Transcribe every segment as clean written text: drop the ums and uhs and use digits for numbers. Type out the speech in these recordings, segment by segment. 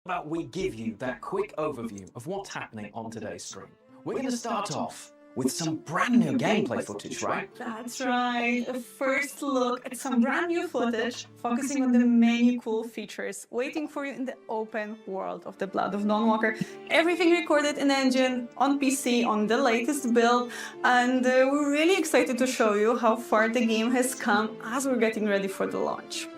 About we give you that quick overview of what's happening on today's stream. We're going to start off with some brand new gameplay footage, right? That's right. A first look at some brand new footage focusing on the many cool features waiting for you in the open world of the Blood of Dawnwalker. Everything recorded in engine, on PC, on the latest build, and we're really excited to show you how far the game has come as we're getting ready for the launch.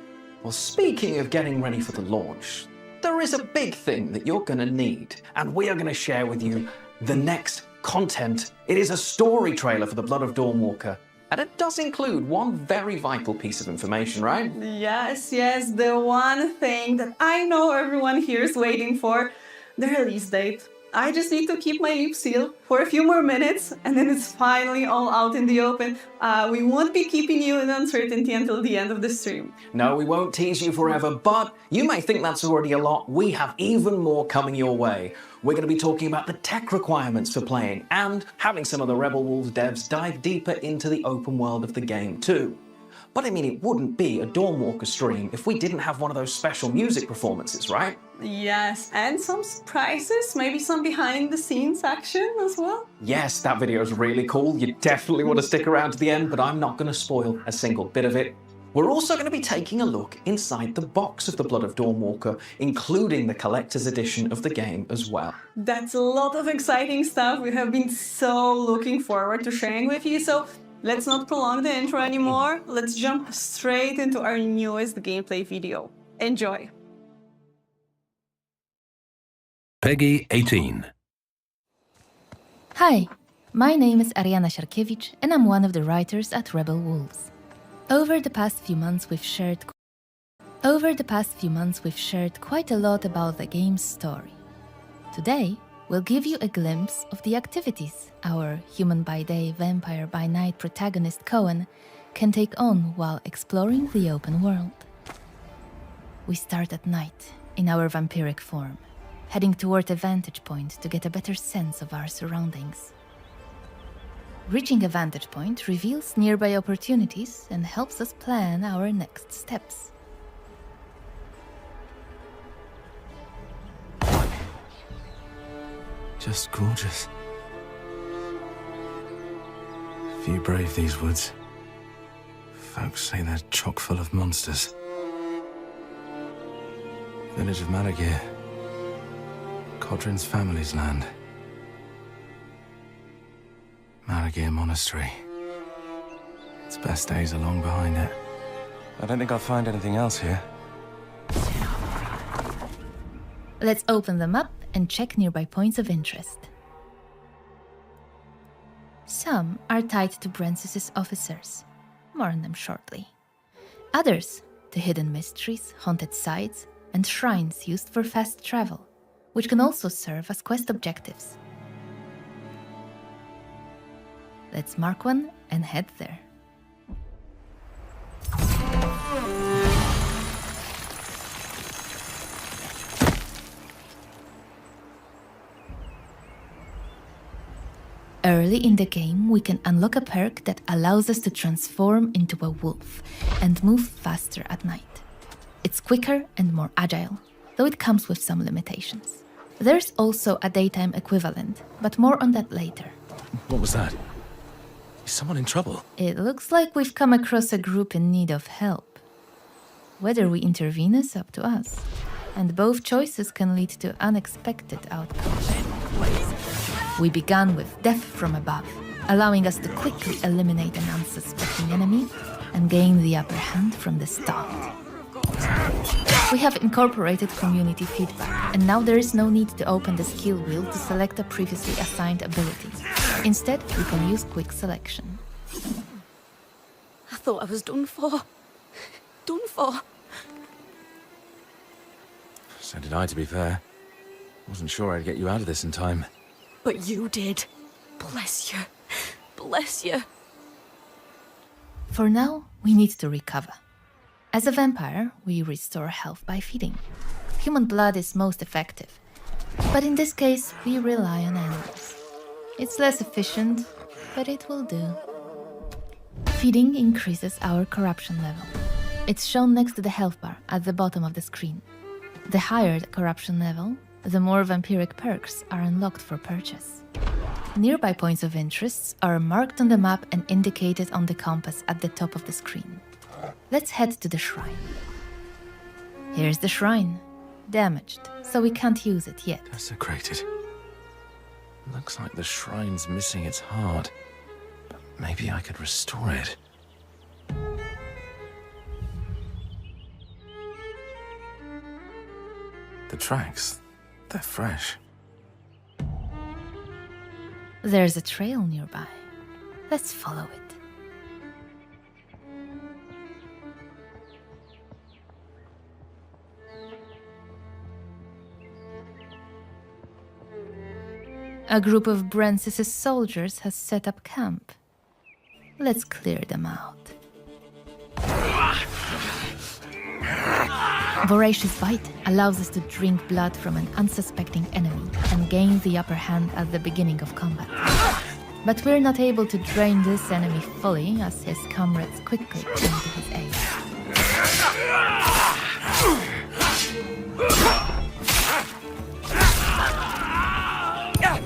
Well, speaking of getting ready for the launch, there is a big thing that you're going to need, and we are going to share with you the next content. It is a story trailer for the Blood of Dawnwalker, and it does include one very vital piece of information, right? Yes, the one thing that I know everyone here is waiting for, the release date. I just need to keep my lips sealed for a few more minutes, and then it's finally all out in the open. We won't be keeping you in uncertainty until the end of the stream. No, we won't tease you forever, but you may think that's already a lot. We have even more coming your way. We're going to be talking about the tech requirements for playing and having some of the Rebel Wolves devs dive deeper into the open world of the game too. But I mean, it wouldn't be a Dawnwalker stream if we didn't have one of those special music performances, right? Yes, and some surprises, maybe some behind-the-scenes action as well. Yes, that video is really cool. You definitely want to stick around to the end, but I'm not going to spoil a single bit of it. We're also going to be taking a look inside the box of the Blood of Dawnwalker, including the collector's edition of the game as well. That's a lot of exciting stuff we have been so looking forward to sharing with you, so let's not prolong the intro anymore. Let's jump straight into our newest gameplay video. Enjoy! Peggy 18. Hi, my name is Ariana Siarkiewicz, and I'm one of the writers at Rebel Wolves. Over the past few months, we've shared quite a lot about the game's story. Today, we'll give you a glimpse of the activities our human by day, vampire by night protagonist Cohen can take on while exploring the open world. We start at night in our vampiric form, heading toward a vantage point to get a better sense of our surroundings. Reaching a vantage point reveals nearby opportunities and helps us plan our next steps. Just gorgeous. Few brave these woods. Folks say they're chock full of monsters. Village of Malagir. Codrin's family's land. Malagir Monastery. Its best days are long behind it. I don't think I'll find anything else here. Let's open them up and check nearby points of interest. Some are tied to Brensis's officers. More on them shortly. Others to hidden mysteries, haunted sites, and shrines used for fast travel, which can also serve as quest objectives. Let's mark one and head there. Early in the game, we can unlock a perk that allows us to transform into a wolf and move faster at night. It's quicker and more agile, though it comes with some limitations. There's also a daytime equivalent, but more on that later. What was that? Is someone in trouble? It looks like we've come across a group in need of help. Whether we intervene is up to us, and both choices can lead to unexpected outcomes. We began with death from above, allowing us to quickly eliminate an unsuspecting enemy and gain the upper hand from the start. We have incorporated community feedback, and now there is no need to open the skill wheel to select a previously assigned ability. Instead, we can use quick selection. I thought I was done for. Done for. So did I, to be fair. Wasn't sure I'd get you out of this in time. But you did. Bless you. Bless you. For now, we need to recover. As a vampire, we restore health by feeding. Human blood is most effective, but in this case, we rely on animals. It's less efficient, but it will do. Feeding increases our corruption level. It's shown next to the health bar at the bottom of the screen. The higher the corruption level, the more vampiric perks are unlocked for purchase. Nearby points of interest are marked on the map and indicated on the compass at the top of the screen. Let's head to the shrine. Here's the shrine. Damaged, so we can't use it yet. Desecrated. Looks like the shrine's missing its heart. But maybe I could restore it. The tracks, they're fresh. There's a trail nearby. Let's follow it. A group of Brancis's soldiers has set up camp. Let's clear them out. Voracious Bite allows us to drink blood from an unsuspecting enemy and gain the upper hand at the beginning of combat. But we're not able to drain this enemy fully, as his comrades quickly come to his aid.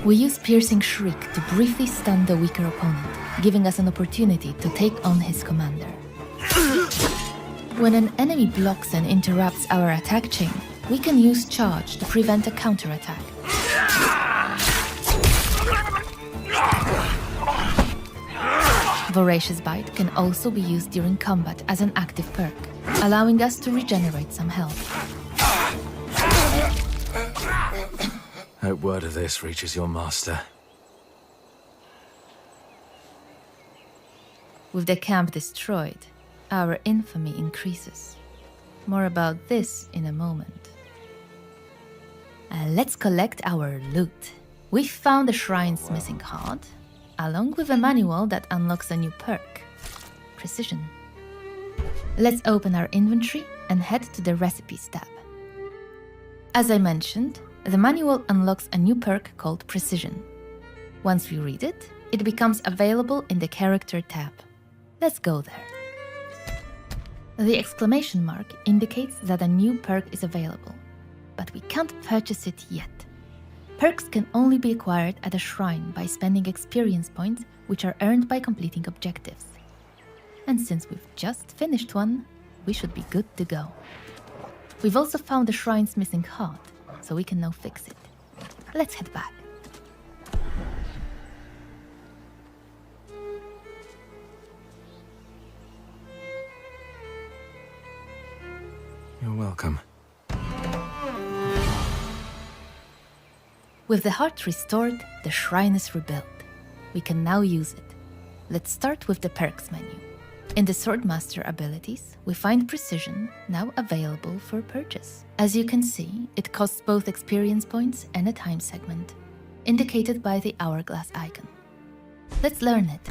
We use Piercing Shriek to briefly stun the weaker opponent, giving us an opportunity to take on his commander. When an enemy blocks and interrupts our attack chain, we can use Charge to prevent a counterattack. Voracious Bite can also be used during combat as an active perk, allowing us to regenerate some health. Hope word of this reaches your master. With the camp destroyed, our infamy increases. More about this in a moment. Let's collect our loot. We found the shrine's missing heart, along with a manual that unlocks a new perk, Precision. Let's open our inventory and head to the Recipes tab. As I mentioned, the manual unlocks a new perk called Precision. Once we read it, it becomes available in the Character tab. Let's go there. The exclamation mark indicates that a new perk is available, but we can't purchase it yet. Perks can only be acquired at a shrine by spending experience points, which are earned by completing objectives. And since we've just finished one, we should be good to go. We've also found the shrine's missing heart, so we can now fix it. Let's head back. You're welcome. With the heart restored, the shrine is rebuilt. We can now use it. Let's start with the perks menu. In the Swordmaster abilities, we find Precision, now available for purchase. As you can see, it costs both experience points and a time segment, indicated by the hourglass icon. Let's learn it.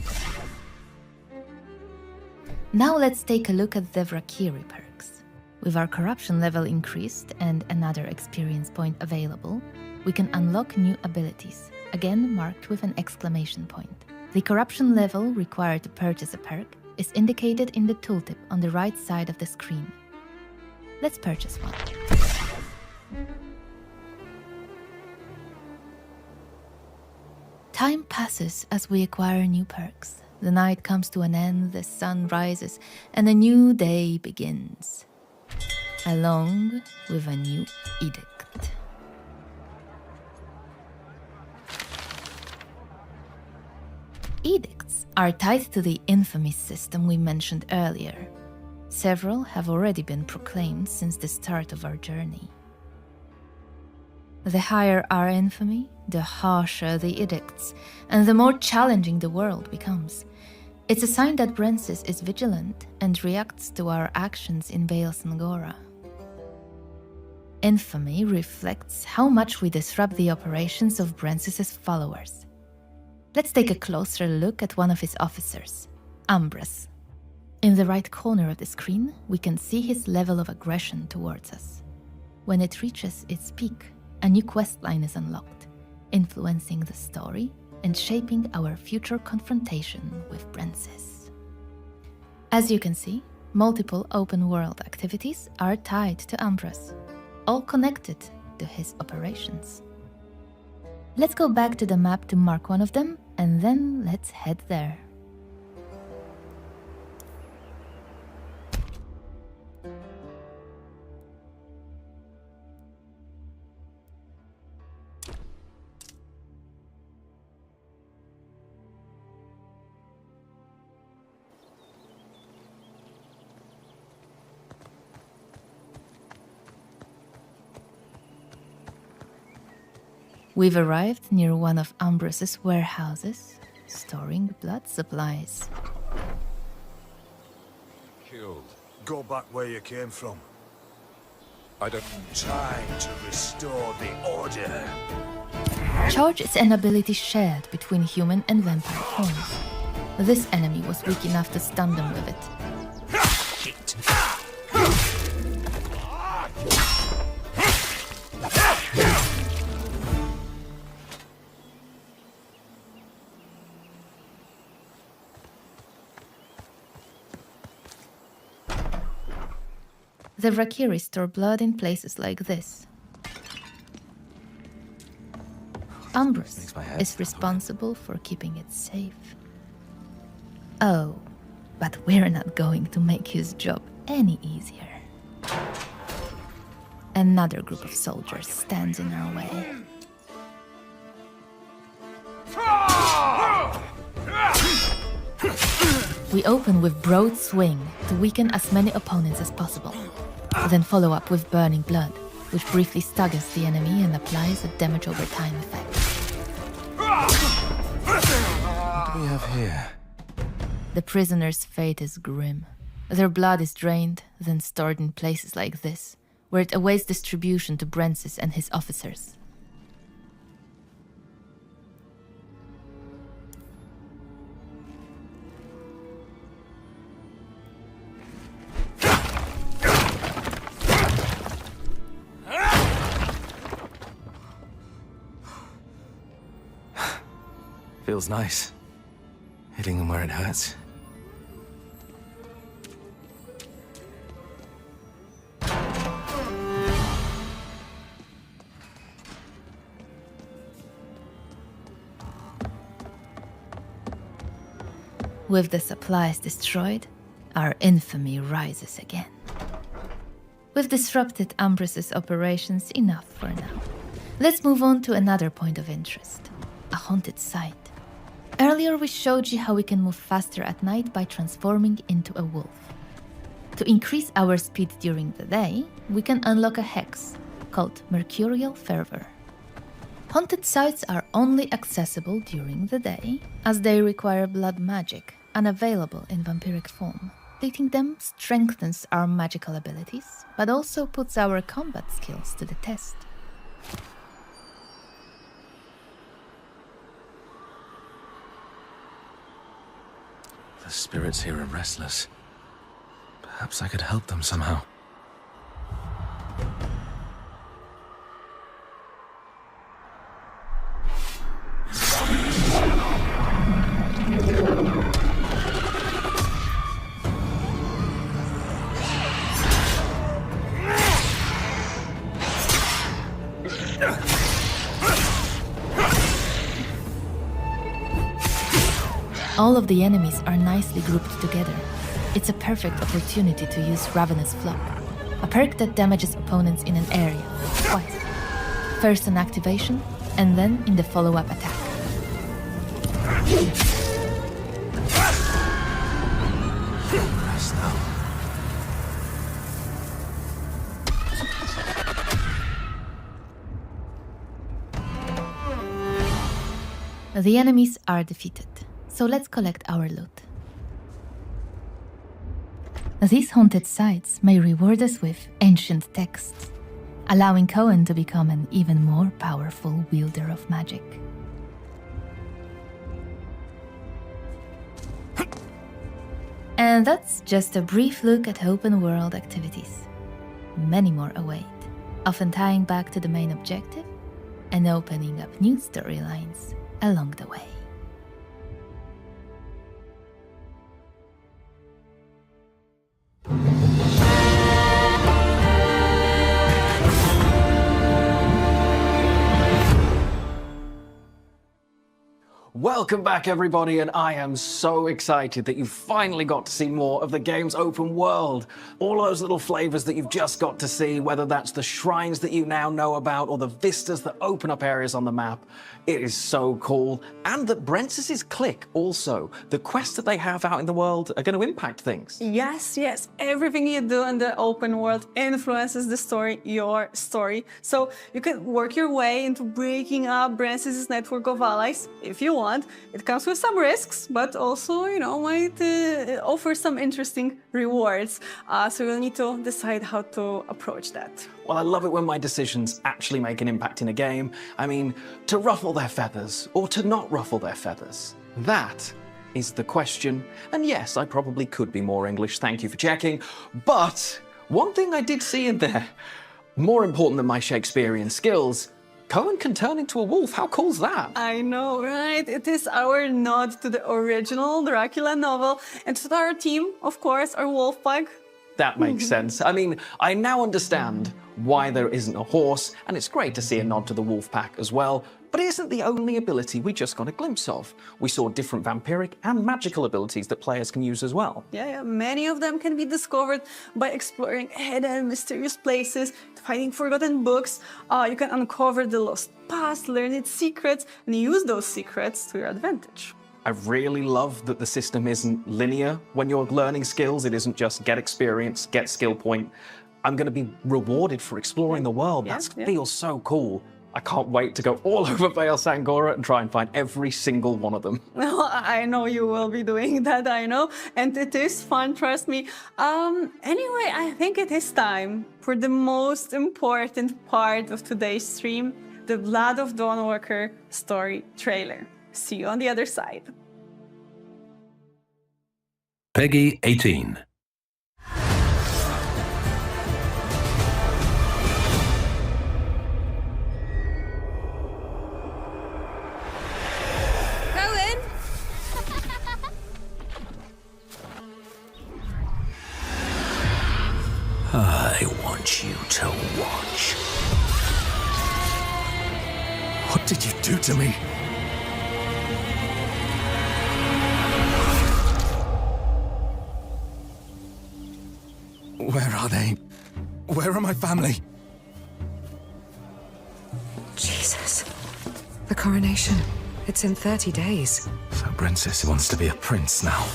Now let's take a look at the Vrakiri perks. With our corruption level increased and another experience point available, we can unlock new abilities, again marked with an exclamation point. The corruption level required to purchase a perk is indicated in the tooltip on the right side of the screen. Let's purchase one. Time passes as we acquire new perks. The night comes to an end, the sun rises, and a new day begins, along with a new edict. Edicts are tied to the infamy system we mentioned earlier. Several have already been proclaimed since the start of our journey. The higher our infamy, the harsher the edicts, and the more challenging the world becomes. It's a sign that Brancis is vigilant and reacts to our actions in Vale Sangora. Infamy reflects how much we disrupt the operations of Brancis's followers. Let's take a closer look at one of his officers, Ambrose. In the right corner of the screen, we can see his level of aggression towards us. When it reaches its peak, a new questline is unlocked, influencing the story and shaping our future confrontation with Brancis. As you can see, multiple open-world activities are tied to Ambrose. all connected to his operations. Let's go back to the map to mark one of them, and then let's head there. We've arrived near one of Ambros's warehouses, storing blood supplies. Killed. Go back where you came from. I don't... Time to restore the order. Charge is an ability shared between human and vampire forms. This enemy was weak enough to stun them with it. Shit. The Rakiri store blood in places like this. Ambros Makes my head is start responsible for keeping it safe. Oh, but we're not going to make his job any easier. Another group of soldiers stands in our way. We open with Broad Swing to weaken as many opponents as possible. Then follow up with Burning Blood, which briefly staggers the enemy and applies a damage over time effect. What do we have here? The prisoner's fate is grim. Their blood is drained, then stored in places like this, where it awaits distribution to Brensis and his officers. Feels nice. Hitting them where it hurts. With the supplies destroyed, our infamy rises again. We've disrupted Ambros's operations enough for now. Let's move on to another point of interest, a haunted site. Earlier we showed you how we can move faster at night by transforming into a wolf. To increase our speed during the day, we can unlock a hex called Mercurial Fervor. Haunted sites are only accessible during the day, as they require blood magic, unavailable in vampiric form. Completing them strengthens our magical abilities, but also puts our combat skills to the test. The spirits here are restless. Perhaps I could help them somehow. All of the enemies are nicely grouped together. It's a perfect opportunity to use Ravenous Flock, a perk that damages opponents in an area twice. First on activation, and then in the follow-up attack. Rest now. The enemies are defeated, so let's collect our loot. These haunted sites may reward us with ancient texts, allowing Cohen to become an even more powerful wielder of magic. And that's just a brief look at open world activities. Many more await, often tying back to the main objective and opening up new storylines along the way. Welcome back, everybody, and I am so excited that you finally got to see more of the game's open world. All those little flavors that you've just got to see, whether that's the shrines that you now know about or the vistas that open up areas on the map. It is so cool. And that Brent's clique also, the quests that they have out in the world are going to impact things. Yes, yes. Everything you do in the open world influences the story, your story. So you can work your way into breaking up Brent's network of allies if you want. It comes with some risks, but also, might offer some interesting rewards. So you'll need to decide how to approach that. Well, I love it when my decisions actually make an impact in a game. I mean, to ruffle their feathers or to not ruffle their feathers. That is the question. And yes, I probably could be more English, thank you for checking. But one thing I did see in there, more important than my Shakespearean skills, Cohen can turn into a wolf. How cool's that? I know, right? It is our nod to the original Dracula novel and to our team, of course, our wolf pack. That makes sense. I mean, I now understand why there isn't a horse, and it's great to see a nod to the wolf pack as well, but it isn't the only ability we just got a glimpse of. We saw different vampiric and magical abilities that players can use as well. Yeah, many of them can be discovered by exploring hidden, mysterious places, finding forgotten books. You can uncover the lost past, learn its secrets, and use those secrets to your advantage. I really love that the system isn't linear when you're learning skills. It isn't just get experience, get skill point. I'm going to be rewarded for exploring the world. That feels so cool. I can't wait to go all over Vale Sangora and try and find every single one of them. Well, I know you will be doing that, I know. And it is fun, trust me. Anyway, I think it is time for the most important part of today's stream, the Blood of Dawnwalker story trailer. See you on the other side. Peggy 18. I want you to watch. What did you do to me? Where are they? Where are my family? Jesus. The coronation. It's in 30 days. So Princess wants to be a prince now.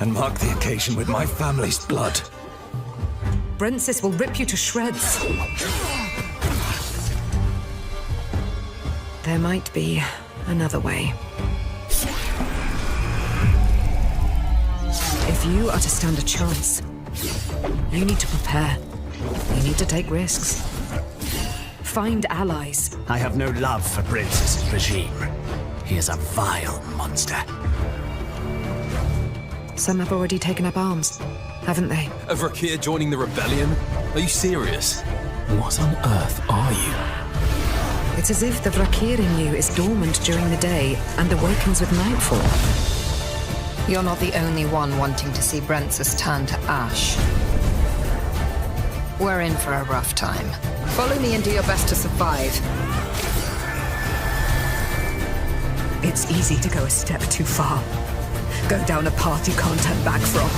And mark the occasion with my family's blood. Brentsis will rip you to shreds. There might be another way. If you are to stand a chance, you need to prepare. You need to take risks. Find allies. I have no love for Princess's regime. He is a vile monster. Some have already taken up arms, haven't they? A Vrakir joining the rebellion? Are you serious? What on earth are you? It's as if the Vrakir in you is dormant during the day and awakens with nightfall. You're not the only one wanting to see Brent's turn to ash. We're in for a rough time. Follow me and do your best to survive. It's easy to go a step too far. Go down a path you can't turn back from.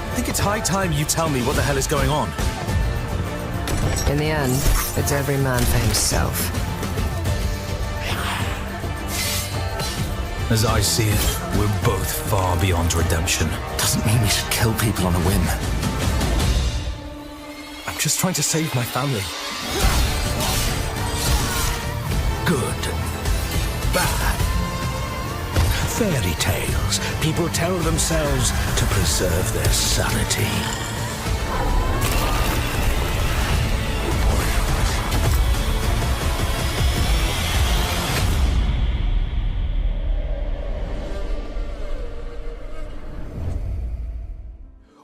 I think it's high time you tell me what the hell is going on. In the end, it's every man for himself. As I see it, we're both far beyond redemption. Doesn't mean we should kill people on a whim. I'm just trying to save my family. Good. Bad. Fairy tales. People tell themselves to preserve their sanity.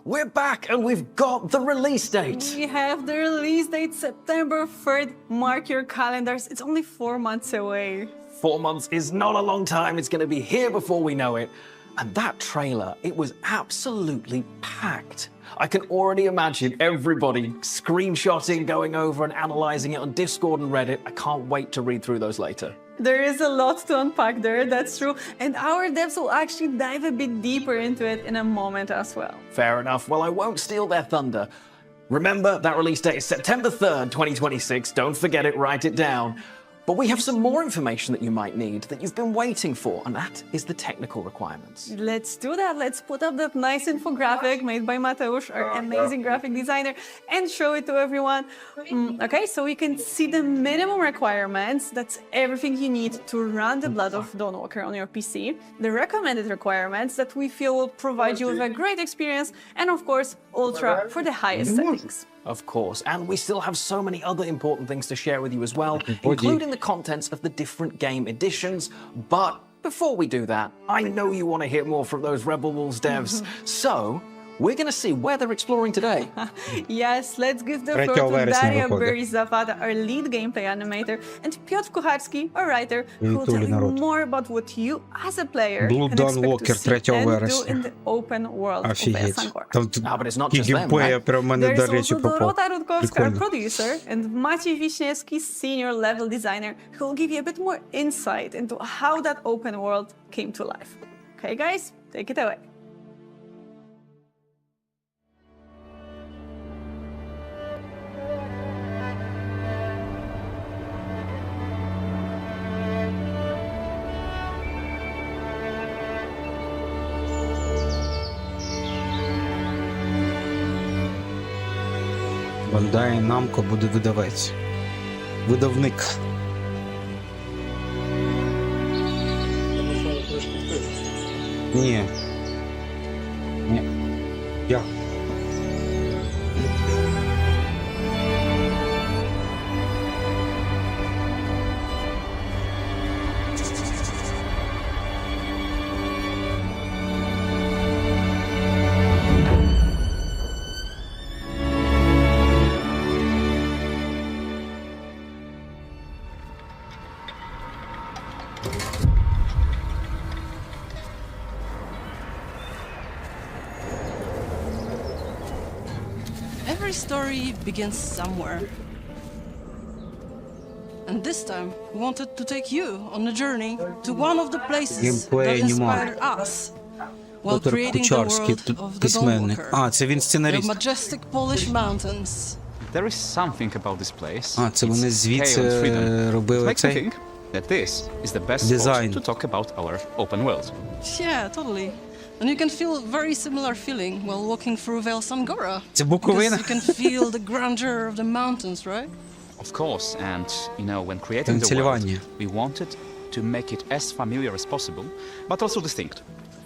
We're back and we've got the release date. We have the release date, September 3rd. Mark your calendars. It's only 4 months away. 4 months is not a long time. It's going to be here before we know it. And that trailer, it was absolutely packed. I can already imagine everybody screenshotting, going over and analyzing it on Discord and Reddit. I can't wait to read through those later. There is a lot to unpack there, that's true. And our devs will actually dive a bit deeper into it in a moment as well. Fair enough. Well, I won't steal their thunder. Remember, that release date is September 3rd, 2026. Don't forget it, write it down. But we have some more information that you might need that you've been waiting for, and that is the technical requirements. Let's do that. Let's put up that nice infographic made by Mateusz, our amazing graphic designer, and show it to everyone. Okay, so we can see the minimum requirements. That's everything you need to run the Blood of Dawnwalker on your PC. The recommended requirements that we feel will provide you with a great experience, and of course, Ultra for the highest settings. Of course, and we still have so many other important things to share with you as well, including the contents of the different game editions. But before we do that, I know you want to hear more from those Rebel Wolves devs, so we're going to see where they're exploring today. Yes, let's give the floor to Daria Berizavada, our lead gameplay animator, and Piotr Kucharski, our writer, who will tell you more about what you, as a player, can expect to see and do in the open world of Sankor. But it's not just them, right? There's also Dorota Rutkowska, our producer, and Maciej Wiśniewski, senior level designer, who will give you a bit more insight into how that open world came to life. Okay, guys, take it away. Bandai Namco буде видавець. Видавник. Ні. Ні. Я. Every story begins somewhere. And this time, we wanted to take you on a journey to one of the places that inspired us while creating the world of the Dawnwalker, the majestic Polish mountains. There is something about this place. Це вони звідси робили цей that this is the best spot to talk about our open world. Yeah, totally. And you can feel a very similar feeling while walking through Vale Sangora. Це Буковина. Because you can feel the grandeur of the mountains, right? Of course, and you know, when creating the world, we wanted to make it as familiar as possible, but also distinct.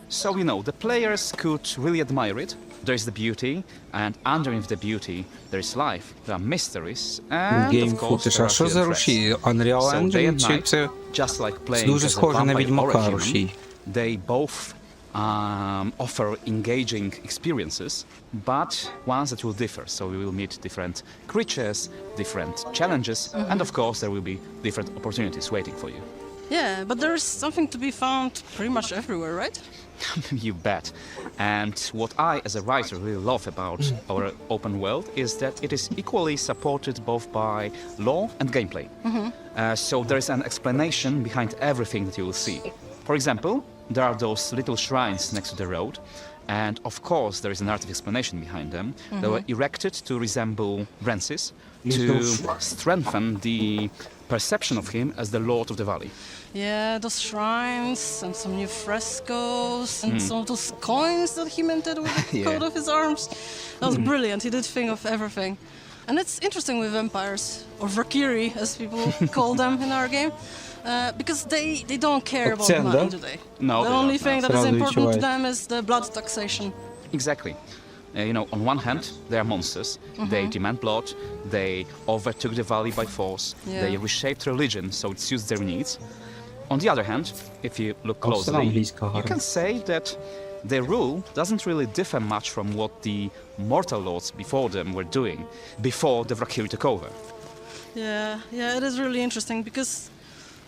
So, you know, the players could really admire it. There is the beauty, and underneath the beauty, there is life, there are mysteries, and of course, there are hidden threats. So day and night, just like playing as a vampire or a human, they both offer engaging experiences, but ones that will differ. So we will meet different creatures, different challenges, and of course there will be different opportunities waiting for you. Yeah, but there's something to be found pretty much everywhere, right? You bet. And what I, as a writer, really love about our open world is that it is equally supported both by lore and gameplay. So there is an explanation behind everything that you will see. For example, there are those little shrines next to the road, and of course there is a narrative explanation behind them. They were erected to resemble Brancis, to strengthen the perception of him as the Lord of the Valley. Yeah, those shrines and some new frescoes and some of those coins that he minted with the coat of his arms. That was brilliant. He did think of everything. And it's interesting with vampires, or Valkyrie as people call them in our game. Because they don't care about money, do they? No, the only thing that is important to them is the blood taxation. Exactly. You know, on one hand, they are monsters. They demand blood. They overtook the valley by force. They reshaped religion so it suits their needs. On the other hand, if you look closely, you can say that their rule doesn't really differ much from what the mortal lords before them were doing before the Valkyrie took over. Yeah, it is really interesting because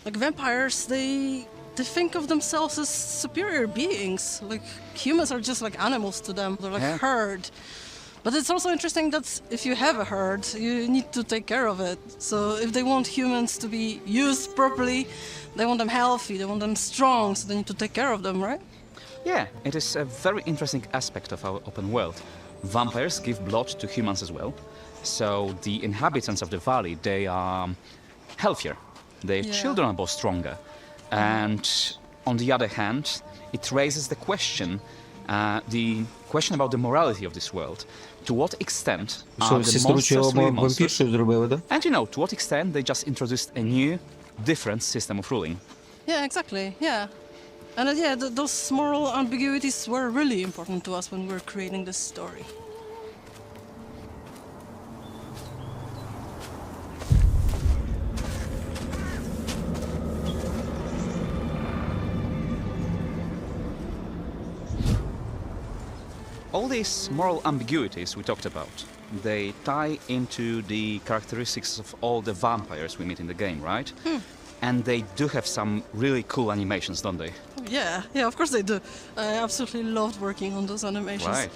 like vampires, they think of themselves as superior beings. Like humans are just like animals to them. They're like herd. But it's also interesting that if you have a herd, you need to take care of it. So if they want humans to be used properly, they want them healthy, they want them strong, so they need to take care of them, right? Yeah, it is a very interesting aspect of our open world. Vampires give blood to humans as well. So the inhabitants of the valley, they are healthier. Their children are both stronger. And on the other hand, it raises the question about the morality of this world. To what extent are the monsters really monsters? And to what extent they just introduced a new, different system of ruling. Yeah, exactly, yeah. And those moral ambiguities were really important to us when we were creating this story. All these moral ambiguities we talked about, they tie into the characteristics of all the vampires we meet in the game, right? And they do have some really cool animations, don't they? Yeah, of course they do. I absolutely loved working on those animations. Right.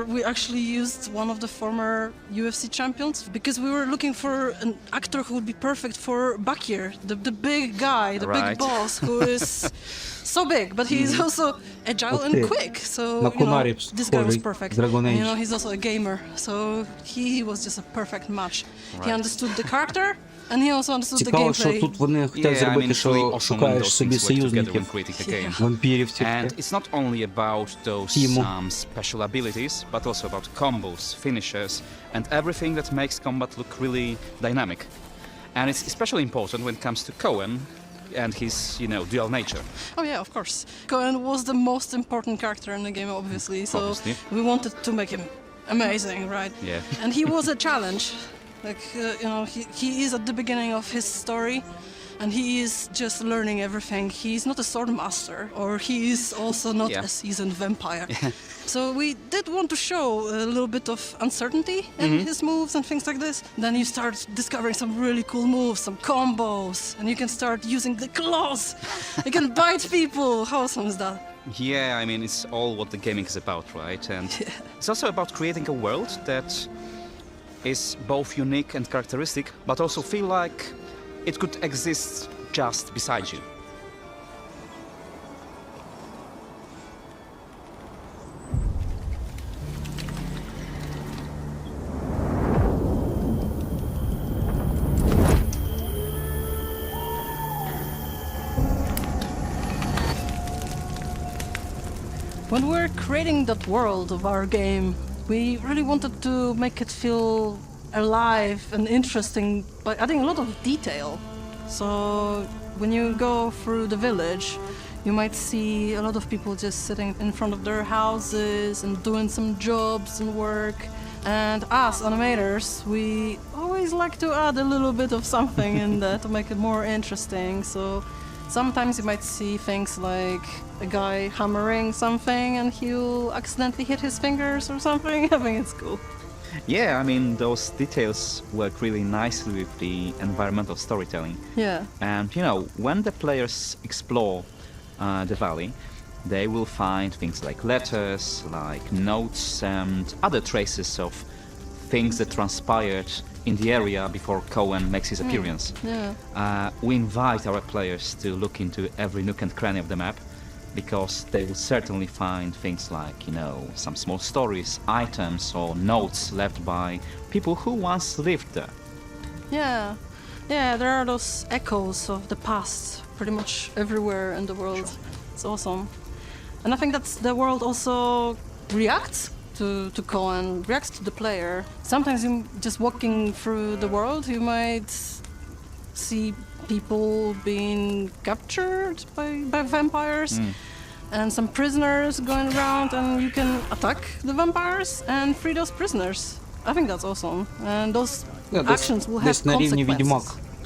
We actually used one of the former UFC champions because we were looking for an actor who would be perfect for Bakir, the big guy, the big boss who is so big, but he's also agile and quick. So, this guy was perfect. He's also a gamer, so he was just a perfect match. Right. He understood the character, and he also understood the gameplay. Цікаво, що тут вони хотять зробити, що шукаєш собі союзників, вампірів. And it's not only about those special abilities, but also about combos, finishers, and everything that makes combat look really dynamic. And it's especially important when it comes to Cohen and his, dual nature. Oh yeah, of course. Cohen was the most important character in the game, obviously, so we wanted to make him amazing, right? Yeah. And he was a challenge. He is at the beginning of his story, and he is just learning everything. He's not a sword master, or he is also not a seasoned vampire. So we did want to show a little bit of uncertainty in his moves and things like this. Then you start discovering some really cool moves, some combos, and you can start using the claws. You can bite people. How awesome is that? Yeah, it's all what the gaming is about, right? And it's also about creating a world that is both unique and characteristic, but also feel like it could exist just beside you. When we're creating that world of our game, we really wanted to make it feel alive and interesting by adding a lot of detail. So when you go through the village, you might see a lot of people just sitting in front of their houses and doing some jobs and work. And us animators, we always like to add a little bit of something in there to make it more interesting. So sometimes you might see things like a guy hammering something and he'll accidentally hit his fingers or something. I think it's cool. Yeah, those details work really nicely with the environmental storytelling. Yeah. And, when the players explore the valley, they will find things like letters, like notes, and other traces of things that transpired in the area before Cohen makes his appearance. Yeah. We invite our players to look into every nook and cranny of the map, because they will certainly find things like, some small stories, items, or notes left by people who once lived there. Yeah, there are those echoes of the past pretty much everywhere in the world. Sure. It's awesome. And I think that the world also reacts to Cohen, reacts to the player. Sometimes just walking through the world, you might see people being captured by vampires and some prisoners going around, and you can attack the vampires and free those prisoners. I think that's awesome, and those actions will have consequences.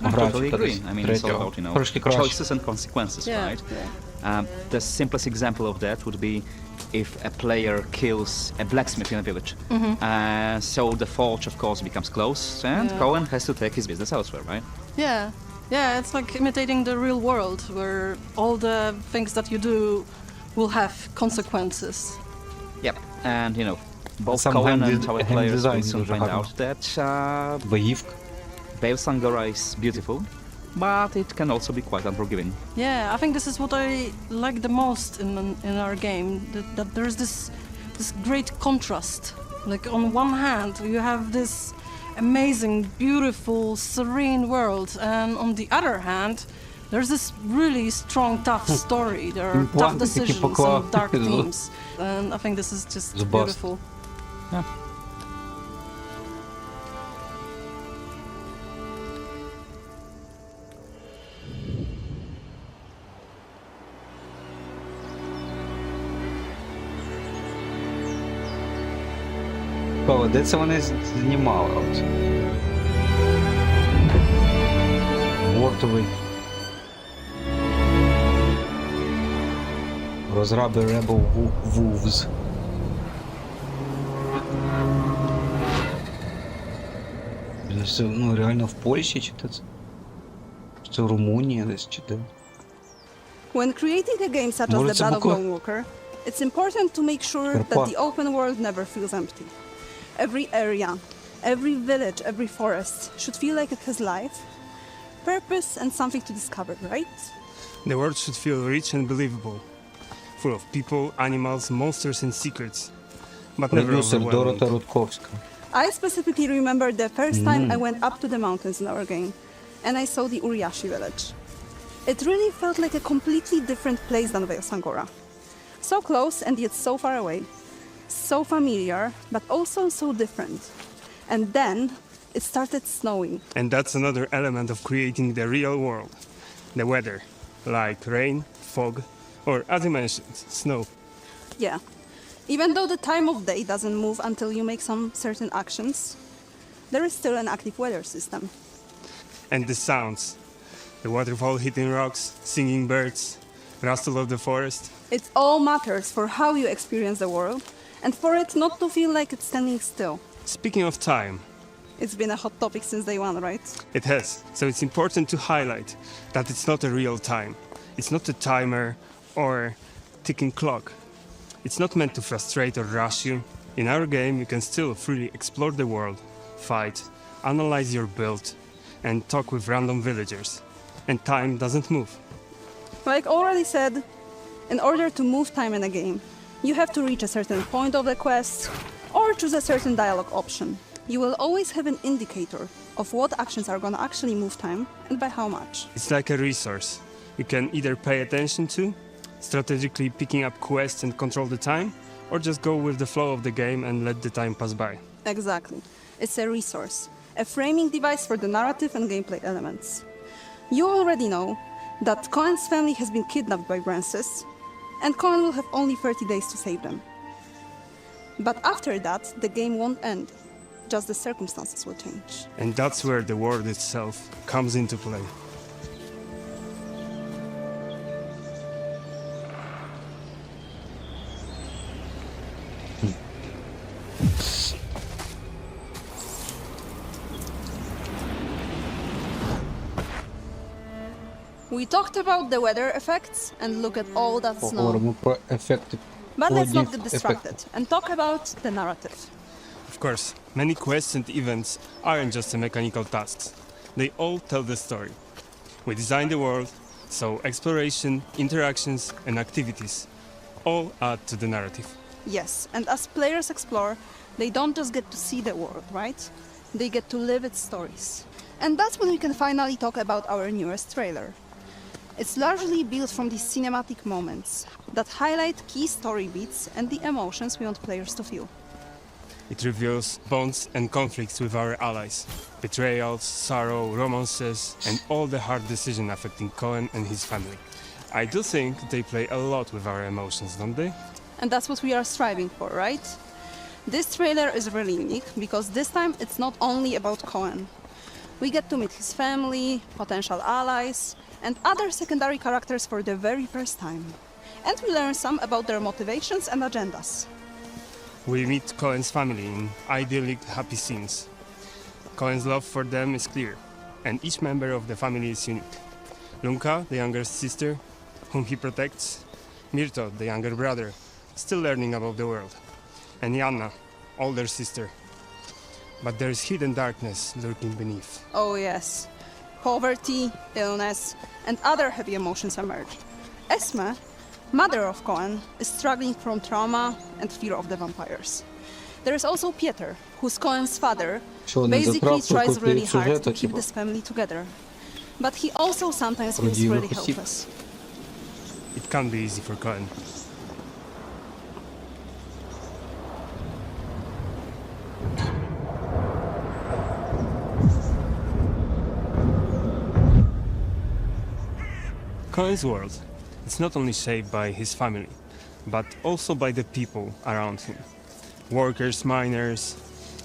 I totally agree. It's all about, choices and consequences, right? Yeah. The simplest example of that would be if a player kills a blacksmith in a village. So the forge, of course, becomes closed, and Cohen has to take his business elsewhere, right? Yeah, it's like imitating the real world, where all the things that you do will have consequences. Yep. And, you know, both Cohen and our players will soon find out that Bale is beautiful, but it can also be quite unforgiving. Yeah, I think this is what I like the most in our game, that there's this great contrast. Like, on one hand, you have this amazing, beautiful, serene world, and on the other hand, there's this really strong, tough story. There are tough decisions and dark themes, and I think this is just beautiful. Yeah. Де це вони знімали? Вортовий. Розраби Rebel Wolves. Це, ну, реально в Польщі чи це? Це в Румунії десь чи де? When creating a game such as the Blood of Dawnwalker, it's important to make sure that the open world never feels empty. Every area, every village, every forest should feel like it has life, purpose, and something to discover, right? The world should feel rich and believable, full of people, animals, monsters, and secrets, but never overwhelming. I specifically remember the first time I went up to the mountains in our game, and I saw the Uriashi village. It really felt like a completely different place than Veilsangora. So close and yet so far away. So familiar, but also so different. And then it started snowing. And that's another element of creating the real world. The weather, like rain, fog, or as you mentioned, snow. Yeah. Even though the time of day doesn't move until you make some certain actions, there is still an active weather system. And the sounds. The waterfall hitting rocks, singing birds, rustle of the forest. It all matters for how you experience the world, and for it not to feel like it's standing still. Speaking of time. It's been a hot topic since day one, right? It has, so it's important to highlight that it's not a real time. It's not a timer or ticking clock. It's not meant to frustrate or rush you. In our game, you can still freely explore the world, fight, analyze your build, and talk with random villagers. And time doesn't move. Like already said, in order to move time in a game, you have to reach a certain point of the quest, or choose a certain dialogue option. You will always have an indicator of what actions are gonna actually move time, and by how much. It's like a resource. You can either pay attention to, strategically picking up quests and control the time, or just go with the flow of the game and let the time pass by. Exactly. It's a resource, a framing device for the narrative and gameplay elements. You already know that Cohen's family has been kidnapped by Brances, and Cohen will have only 30 days to save them. But after that, the game won't end. Just the circumstances will change. And that's where the world itself comes into play. We talked about the weather effects and look at all that snow. But let's not get distracted and talk about the narrative. Of course, many quests and events aren't just mechanical tasks. They all tell the story. We design the world, so exploration, interactions, and activities all add to the narrative. Yes, and as players explore, they don't just get to see the world, right? They get to live its stories. And that's when we can finally talk about our newest trailer. It's largely built from these cinematic moments that highlight key story beats and the emotions we want players to feel. It reveals bonds and conflicts with our allies, betrayals, sorrow, romances, and all the hard decisions affecting Cohen and his family. I do think they play a lot with our emotions, don't they? And that's what we are striving for, right? This trailer is really unique because this time it's not only about Cohen. We get to meet his family, potential allies, and other secondary characters for the very first time. And we learn some about their motivations and agendas. We meet Cohen's family in idyllic, happy scenes. Cohen's love for them is clear, and each member of the family is unique. Lunka, the younger sister, whom he protects, Mirto, the younger brother, still learning about the world, and Yana, older sister. But there's hidden darkness lurking beneath. Oh yes. Poverty, illness, and other heavy emotions emerge. Esme, mother of Cohen, is struggling from trauma and fear of the vampires. There is also Pieter, who's Cohen's father, basically tries really hard to keep this family together. But he also sometimes feels really helpless. It can't be easy for Cohen. Cohen's world is not only shaped by his family, but also by the people around him. Workers, miners,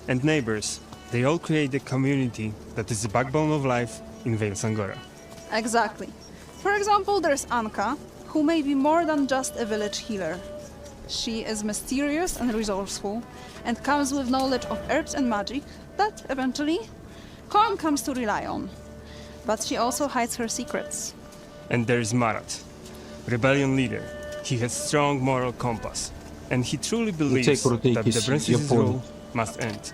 and neighbors, they all create a community that is the backbone of life in Vale Sangora. Exactly. For example, there's Anka, who may be more than just a village healer. She is mysterious and resourceful, and comes with knowledge of herbs and magic that, eventually, Cohen comes to rely on. But she also hides her secrets. And there is Marat, rebellion leader. He has strong moral compass, and he truly believes that the princess's rule must end.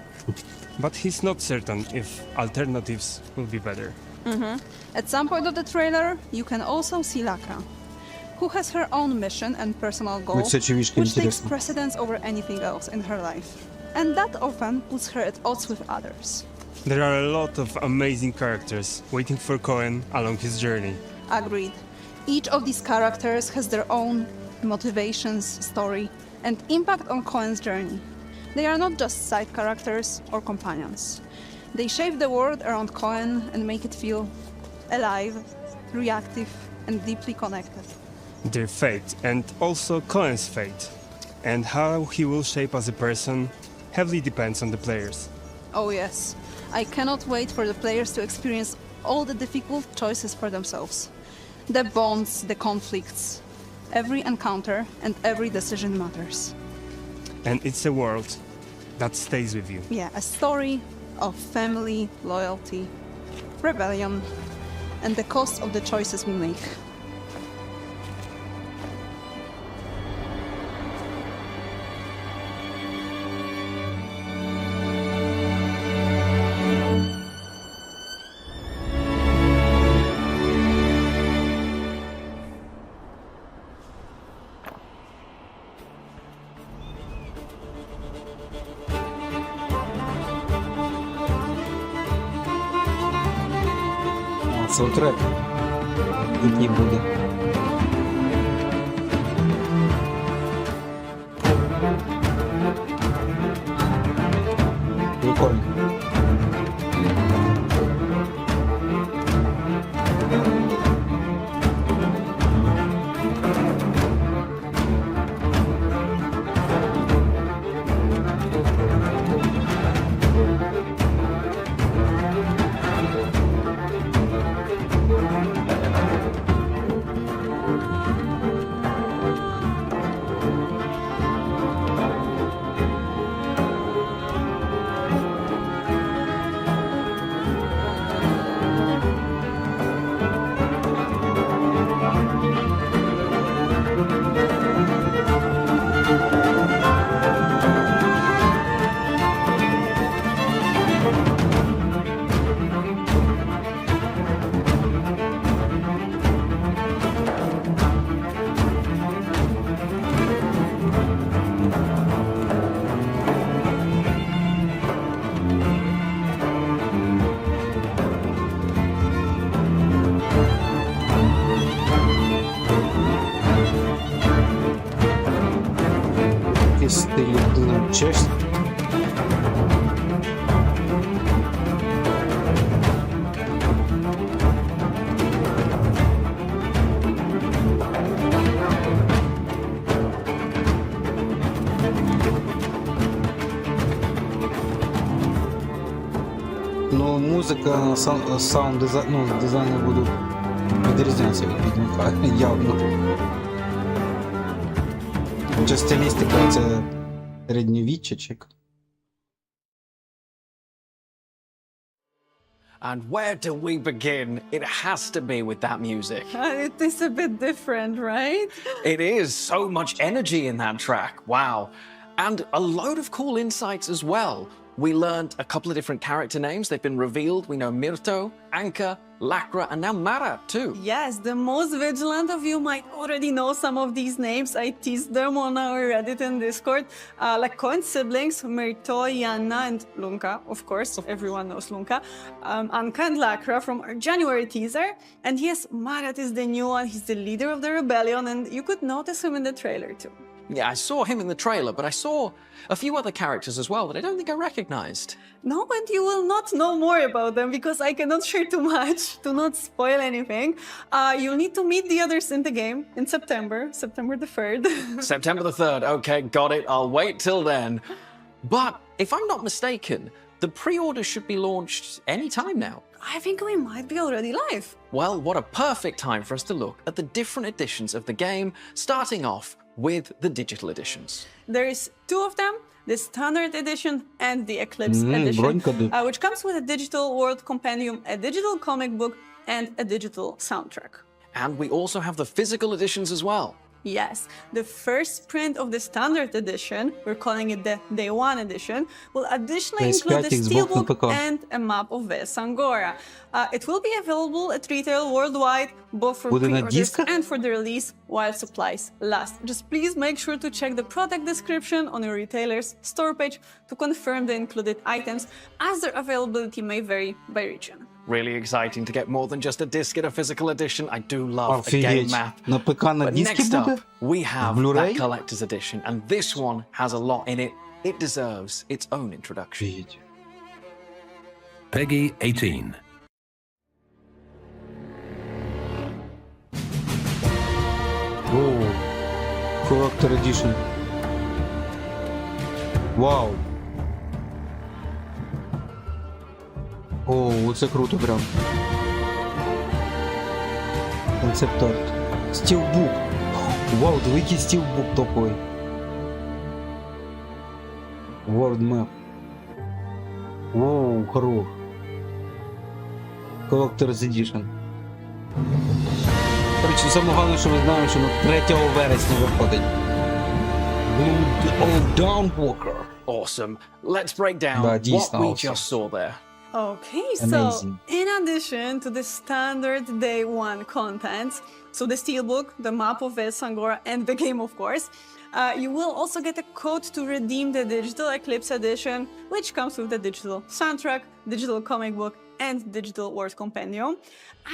But he's not certain if alternatives will be better. At some point of the trailer, you can also see Laka, who has her own mission and personal goal, which takes precedence over anything else in her life. And that often puts her at odds with others. There are a lot of amazing characters waiting for Cohen along his journey. Agreed. Each of these characters has their own motivations, story, and impact on Cohen's journey. They are not just side characters or companions. They shape the world around Cohen and make it feel alive, reactive, and deeply connected. Their fate, and also Cohen's fate, and how he will shape as a person, heavily depends on the players. Oh yes, I cannot wait for the players to experience all the difficult choices for themselves. The bonds, the conflicts. Every encounter and every decision matters. And it's a world that stays with you. Yeah, a story of family, loyalty, rebellion, and the cost of the choices we make. Саундтрек літній буде. Прикольно. Честь. Ну, музика, саунд дизайн, ну, дизайни будуть відрізнятися від Відьмака, явно. Хоча стилістика це середньовіччя. And where do we begin? It has to be with that music. It is a bit different, right? It is so much energy in that track. Wow. And a load of cool insights as well. We learned a couple of different character names. They've been revealed. We know Myrto, Anka, Lakra, and now Mara too. Yes, the most vigilant of you might already know some of these names. I teased them on our Reddit and Discord. Like Cohen's siblings, Myrto, Yanna, and Lunka, of course. Everyone knows Lunka. Anka and Lakra from our January teaser. And yes, Marat is the new one. He's the leader of the rebellion, and you could notice him in the trailer too. Yeah, I saw him in the trailer, but I saw a few other characters as well that I don't think I recognized. No, and you will not know more about them because I cannot share too much to not spoil anything. You'll need to meet the others in the game in September the 3rd. September the 3rd, okay, got it. I'll wait till then. But if I'm not mistaken, the pre-order should be launched any time now. I think we might be already live. Well, what a perfect time for us to look at the different editions of the game, starting off with the digital editions. There is 2 of them, the Standard Edition and the Eclipse Edition, which comes with a digital world compendium, a digital comic book, and a digital soundtrack. And we also have the physical editions as well. Yes, the first print of the Standard Edition, we're calling it the Day 1 edition, will additionally include a steelbook and a map of Ves Angora. It will be available at retail worldwide, both for pre-orders and for the release while supplies last. Just please make sure to check the product description on your retailer's store page to confirm the included items, as their availability may vary by region. Really exciting to get more than just a disc in a physical edition. I do love a game map. But next up, we have that collector's edition, and this one has a lot in it. It deserves its own introduction. Peggy 18. Oh, collector edition. Wow. О, це круто прям. Концепт-арт. Стілбук. Вау, диви, який стілбук топовий. World Map. Воу, хорош. Collector's Edition. Короче, саме головне, що ми знаємо, що на 3 вересня виходить. Dawnwalker. Awesome. Let's break down what we just saw there. Okay, so in addition to the standard Day 1 content, so the steelbook, the map of Ves Angora, and the game, of course, you will also get a code to redeem the digital Eclipse edition, which comes with the digital soundtrack, digital comic book, and digital World Compendium,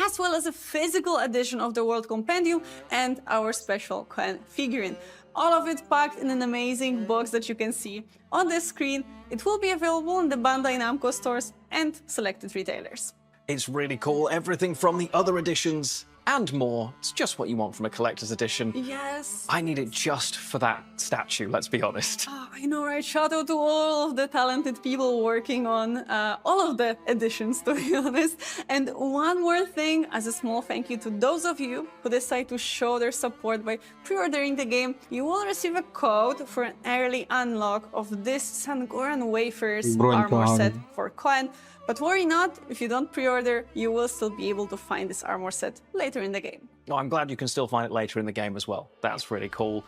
as well as a physical edition of the World Compendium and our special Cohen figurine. All of it packed in an amazing box that you can see on the screen. It will be available in the Bandai Namco stores and selected retailers. It's really cool. Everything from the other editions and more. It's just what you want from a collector's edition. Yes. I need it just for that statue, let's be honest. I know, right? Shout out to all of the talented people working on all of the editions, to be honest. And one more thing, as a small thank you to those of you who decide to show their support by pre-ordering the game, you will receive a code for an early unlock of this Sangoran Wafers armor set for Cohen. But worry not, if you don't pre-order, you will still be able to find this armor set later in the game. Oh, I'm glad you can still find it later in the game as well. That's really cool.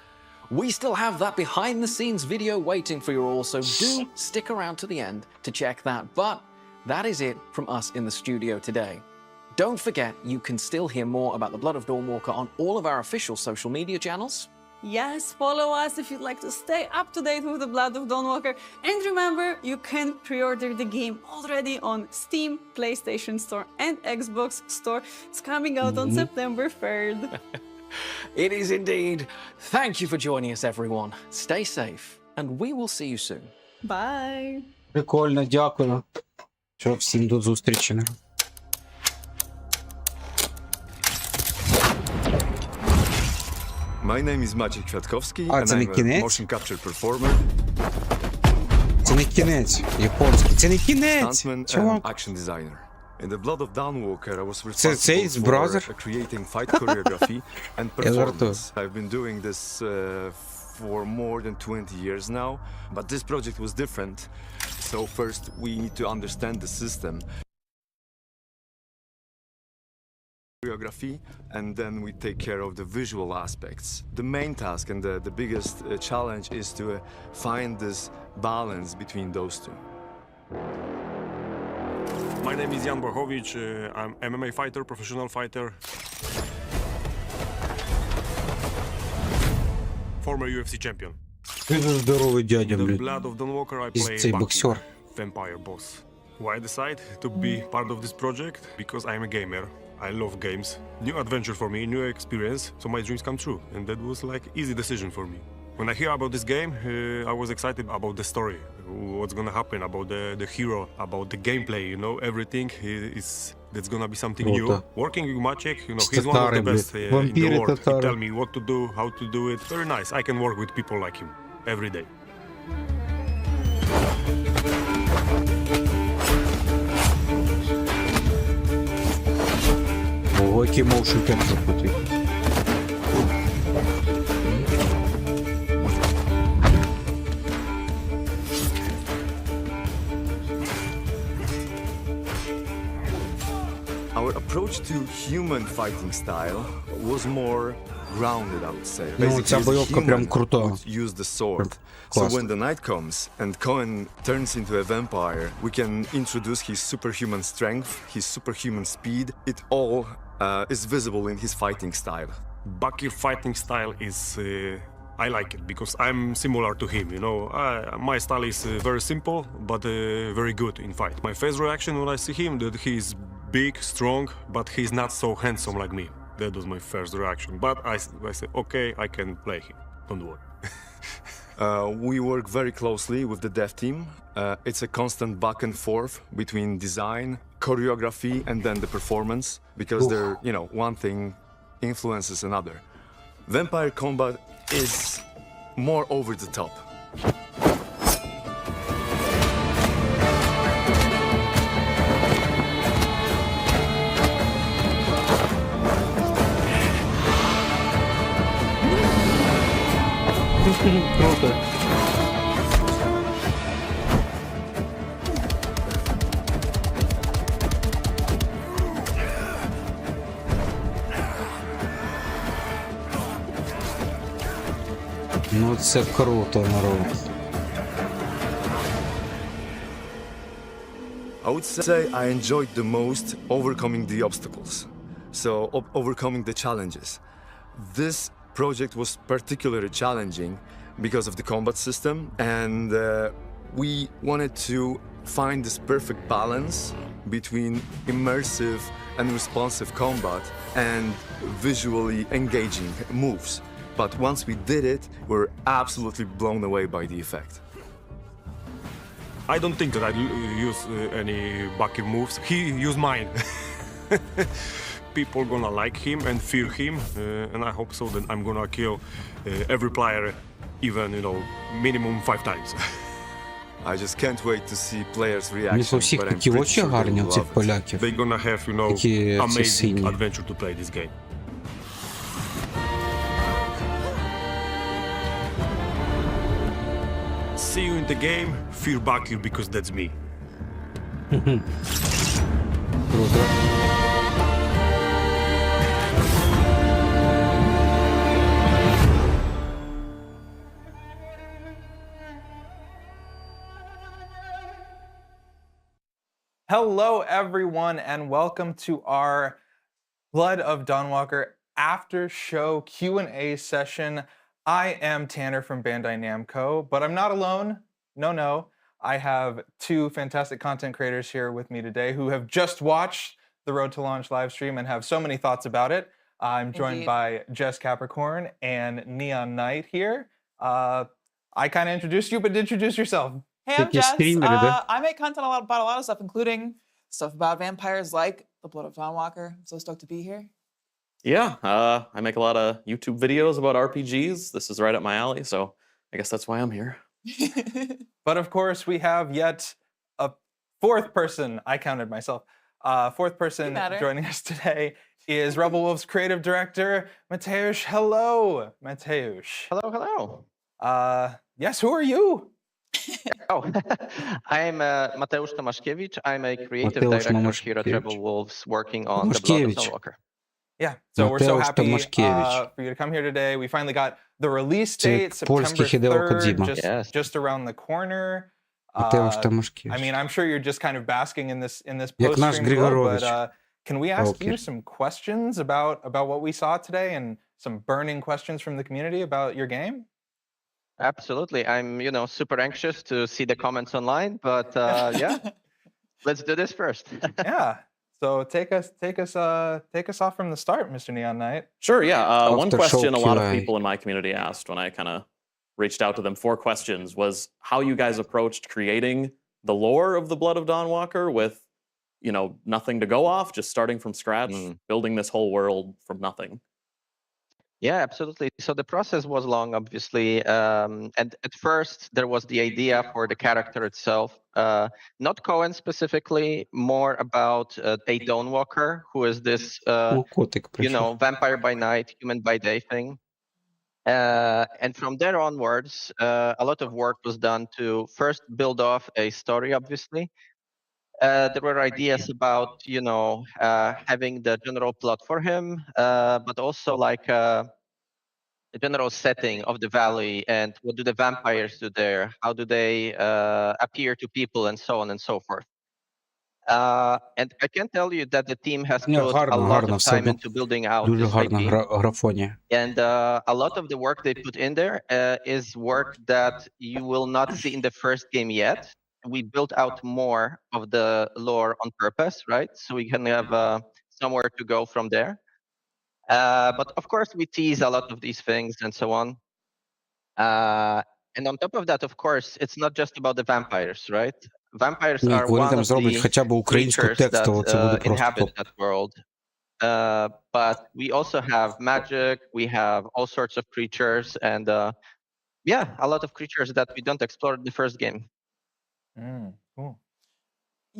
We still have that behind-the-scenes video waiting for you all, so do stick around to the end to check that. But that is it from us in the studio today. Don't forget, you can still hear more about the Blood of Dawnwalker on all of our official social media channels. Yes, follow us if you'd like to stay up to date with the Blood of Dawnwalker. And remember, you can pre-order the game already on Steam, PlayStation Store, and Xbox Store. It's coming out on September 3rd. It is indeed. Thank you for joining us, everyone. Stay safe, and we will see you soon. Bye. Прикольно, дякую. Що, всім до зустрічі. My name is Maciej Kwiatkowski, and I'm a motion capture performer. Це не кінець. Японський. Це не кінець. Stuntman and action designer. In the Blood of Dawnwalker, I was responsible for creating fight choreography and performance. I've been doing this for more than 20 years now, but this project was different. So first, we need to understand the system. choreography, and then we take care of the visual aspects. The main task and the biggest challenge is to find this balance between those two. My name is Jan Bohowicz. I'm MMA fighter, professional fighter. Former UFC champion. Здоровый дядя, In the блин. blood of Dawnwalker, I play Цей боксер. vampire boss. Why I decide to be part of this project? Because I'm a gamer. I love games. New adventure for me, new experience, so my dreams come true. And that was like easy decision for me. When I hear about this game, I was excited about the story, what's gonna happen, about the hero, about the gameplay, you know, everything that's gonna be something new. Working with Maciek, you know, he's one of the best in the world. He tell me what to do, how to do it. Very nice. I can work with people like him every day. Ого, який motion capture крутий. Our approach to human fighting style was more grounded, I would say. Ну, ця бойовка прям крута. Use the sword. So when the night comes and Cohen turns into a vampire, we can introduce his superhuman strength, his superhuman speed. It all is visible in his fighting style. Bakir fighting style is I like it because I'm similar to him, you know. My style is very simple but very good in fight. My first reaction when I see him that he's big, strong, but he's not so handsome like me. That was my first reaction. But I said, okay, I can play him. Don't worry. We work very closely with the dev team. It's a constant back and forth between design, choreography, and then the performance, because they're, you know, one thing influences another. Vampire combat is more over the top. Круто. Ну це круто, народ. I would say I enjoyed the most overcoming the obstacles, so overcoming the challenges. This project was particularly challenging because of the combat system, and we wanted to find this perfect balance between immersive and responsive combat and visually engaging moves. But once we did it, we were absolutely blown away by the effect. I don't think that I use any Bakir moves. He used mine. People gonna like him and fear him, and I hope so that I'm gonna kill every player, even, you know, minimum 5 times. I just can't wait to see players' У reaction. них у всіх такі очі гарні, у цих поляків. They're gonna have, you know, Такі amazing сині. adventure to play this game. See you in the game, fear Bakir because that's me. Круто. Hello, everyone, and welcome to our Blood of Dawnwalker after show Q&A session. I am Tanner from Bandai Namco, but I'm not alone. No. I have two fantastic content creators here with me today who have just watched the Road to Launch live stream and have so many thoughts about it. I'm joined by Jess Capricorn and Neon Knight here. I kind of introduced you, but introduce yourself. Hey, I'm Jess. I make content about a lot of stuff, including stuff about vampires like The Blood of Dawnwalker. I'm so stoked to be here. Yeah, I make a lot of YouTube videos about RPGs. This is right up my alley, so I guess that's why I'm here. But of course, we have yet a fourth person, I counted myself, fourth person joining us today is Rebel Wolf's creative director, Mateusz. Hello, Mateusz. Hello. Yes, who are you? I'm Mateusz Tomaszkiewicz. I'm a creative director here at Rebel Wolves working on The Blood of Dawnwalker. Yeah, so we're so Mateusz happy Tomaszkiewicz. for you to come here today. We finally got the release Це date, September польський Хідео 3rd, Кодзіма. just around the corner. Матeusz I Tomaszkiewicz. mean, I'm sure you're just kind of basking in this Як наш post-stream glow, Григорович. but can we ask you Walker. some questions about what we saw today and some burning questions from the community about your game? Absolutely. I'm, super anxious to see the comments online, but yeah, let's do this first. Yeah. So take us off from the start, Mr. Neon Knight. Sure, yeah. One After question a show lot of QA. people in my community asked when I kind of reached out to them, 4 questions, was how you guys approached creating the lore of the Blood of Dawnwalker with, nothing to go off, just starting from scratch, building this whole world from nothing. Yeah, absolutely. So the process was long, obviously. And at first, there was the idea for the character itself, not Cohen specifically, more about a Dawnwalker, who is this, vampire by night, human by day thing. And from there onwards, a lot of work was done to first build off a story, obviously. There were ideas about, having the general plot for him, but also like the general setting of the valley and what do the vampires do there? How do they appear to people and so on and so forth. And I can tell you that the team has put a lot of time into building out Дуже this гарна IP. графонія. And a lot of the work they put in there is work that you will not see in the first game yet. We built out more of the lore on purpose, right? So we can have somewhere to go from there. But of course, we tease a lot of these things and so on. And on top of that, of course, it's not just about the vampires, right? Vampires Ні, are коли one там of зроблять the хоча б українську creatures текстову, це буде that просто inhabit топ. that world. But we also have magic, we have all sorts of creatures, and yeah, a lot of creatures that we don't explore in the first game. Cool.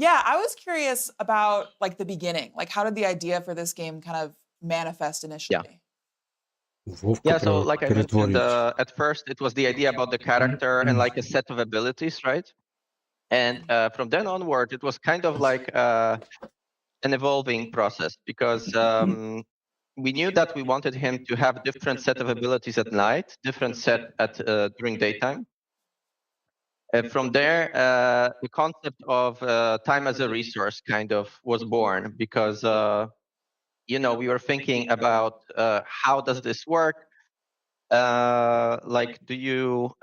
Yeah, I was curious about like the beginning. Like, how did the idea for this game kind of manifest initially? Yeah, so like I mentioned, at first it was the idea about the character and like a set of abilities, right? And from then onward, it was kind of like an evolving process because we knew that we wanted him to have different set of abilities at night, different set at during daytime. From there, the concept of time as a resource kind of was born because we were thinking about how does this work? Like, do you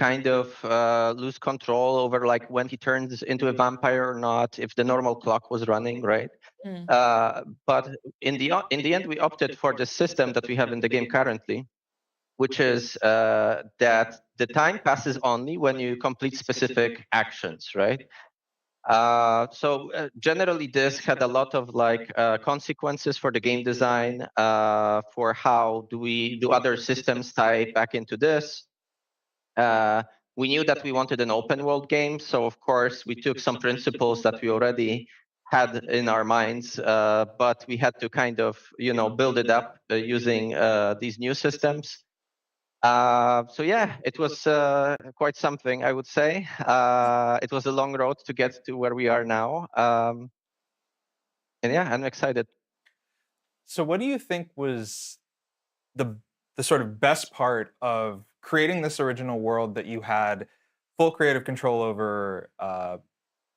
kind of lose control over like when he turns into a vampire or not? If the normal clock was running, right? But in the end, we opted for the system that we have in the game currently, which is that the time passes only when you complete specific actions, right? So generally, this had a lot of like consequences for the game design, for how do other systems tie back into this. We knew that we wanted an open world game, so of course we took some principles that we already had in our minds, but we had to kind of build it up using these new systems. So yeah, it was quite something, I would say. It was a long road to get to where we are now. And yeah, I'm excited. So what do you think was the sort of best part of creating this original world that you had full creative control over,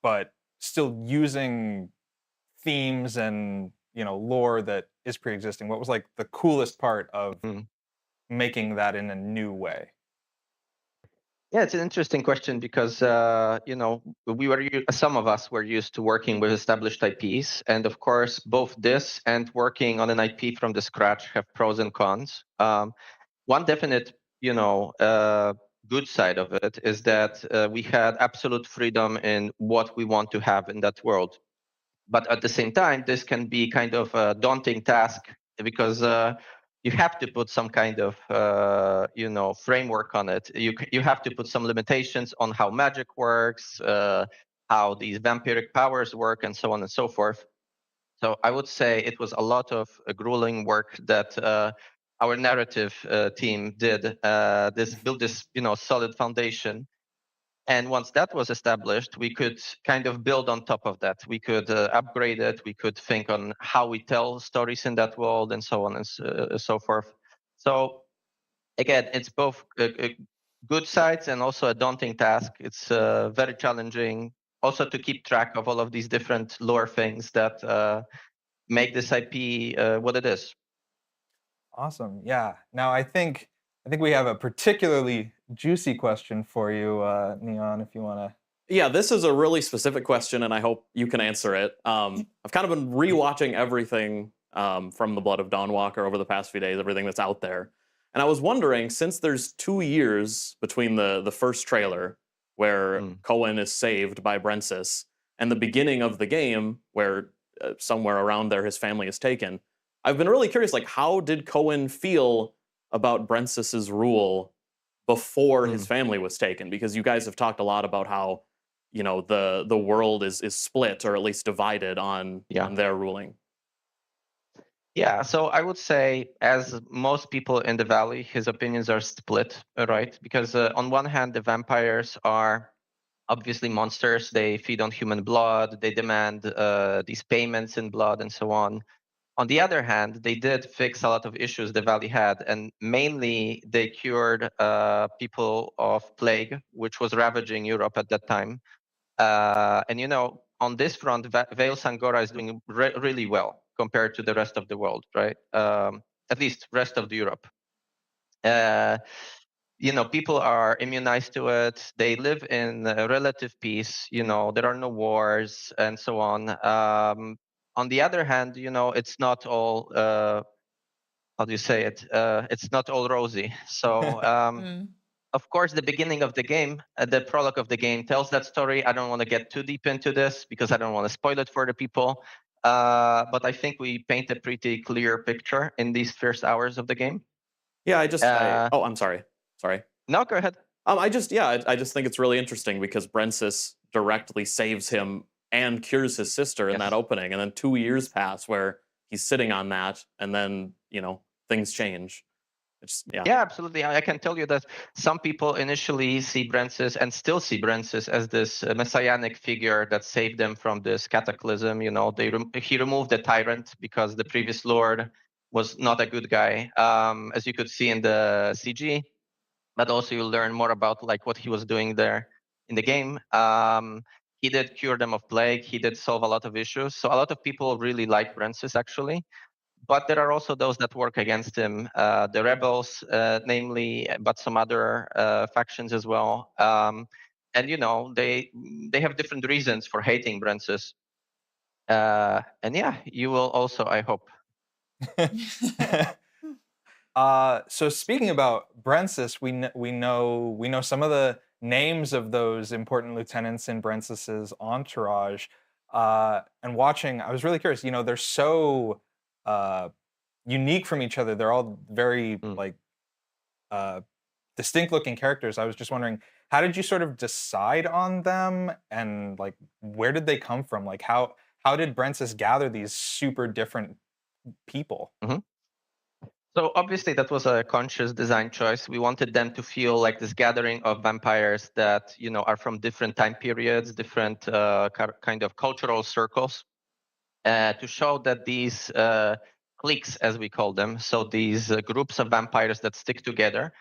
but still using themes and lore that is pre-existing? What was like the coolest part of making that in a new way? Yeah, it's an interesting question because some of us were used to working with established IPs, and of course, both this and working on an IP from the scratch have pros and cons. One definite, good side of it is that we had absolute freedom in what we want to have in that world. But at the same time, this can be kind of a daunting task because you have to put some kind of, framework on it. You have to put some limitations on how magic works, how these vampiric powers work, and so on and so forth. So I would say it was a lot of grueling work that our narrative team did. Build this, solid foundation. And once that was established, we could kind of build on top of that. We could upgrade it. We could think on how we tell stories in that world and so on and so forth. So again, it's both good sides and also a daunting task. It's very challenging also to keep track of all of these different lore things that make this IP what it is. Awesome. Yeah. Now I think we have a particularly juicy question for you, Neon, if you want to. Yeah, this is a really specific question, and I hope you can answer it. I've kind of been rewatching everything from the Blood of Dawnwalker over the past few days, everything that's out there. And I was wondering, since there's 2 years between the first trailer, where Cohen is saved by Brensis, and the beginning of the game, where somewhere around there his family is taken, I've been really curious, like, how did Cohen feel about Brensis's rule before his family was taken? Because you guys have talked a lot about how, you know, the world is split, or at least divided on their ruling. Yeah, so I would say, as most people in the Valley, his opinions are split, right? Because on one hand, the vampires are obviously monsters. They feed on human blood. They demand these payments in blood and so on. On the other hand, they did fix a lot of issues the Valley had, and mainly they cured people of plague, which was ravaging Europe at that time. And you know, on this front, Vale Sangora is doing really well compared to the rest of the world, right? At least rest of the Europe. You know, people are immunized to it. They live in relative peace. You know, there are no wars and so on. On the other hand, you know, it's not all, how do you say it? It's not all rosy. So, of course, the beginning of the game, the prologue of the game tells that story. I don't want to get too deep into this because I don't want to spoil it for the people. But I think we paint a pretty clear picture in these first hours of the game. Yeah, I'm sorry. Sorry. No, go ahead. I just think it's really interesting because Brensis directly saves him and cures his sister in that opening, and then 2 years pass where he's sitting on that, and then, you know, things change. Yeah, absolutely. I can tell you that some people initially see Brensis and still see Brensis as this messianic figure that saved them from this cataclysm. You know, he removed the tyrant because the previous lord was not a good guy, as you could see in the CG. But also you'll learn more about like what he was doing there in the game. He did cure them of plague. He did solve a lot of issues. So a lot of people really like Brensis, actually. But there are also those that work against him, the rebels, namely, but some other factions as well. And you know, they have different reasons for hating Brensis. And yeah, you will also, I hope. So speaking about Brensis, we know some of the names of those important lieutenants in Brensis's entourage. And watching, I was really curious. You know, they're so unique from each other. They're all very like distinct-looking characters. I was just wondering, how did you sort of decide on them, and like where did they come from? Like how did Brensis gather these super different people? So obviously that was a conscious design choice. We wanted them to feel like this gathering of vampires that, you know, are from different time periods, different kind of cultural circles, to show that these cliques, as we call them, so these groups of vampires that stick together,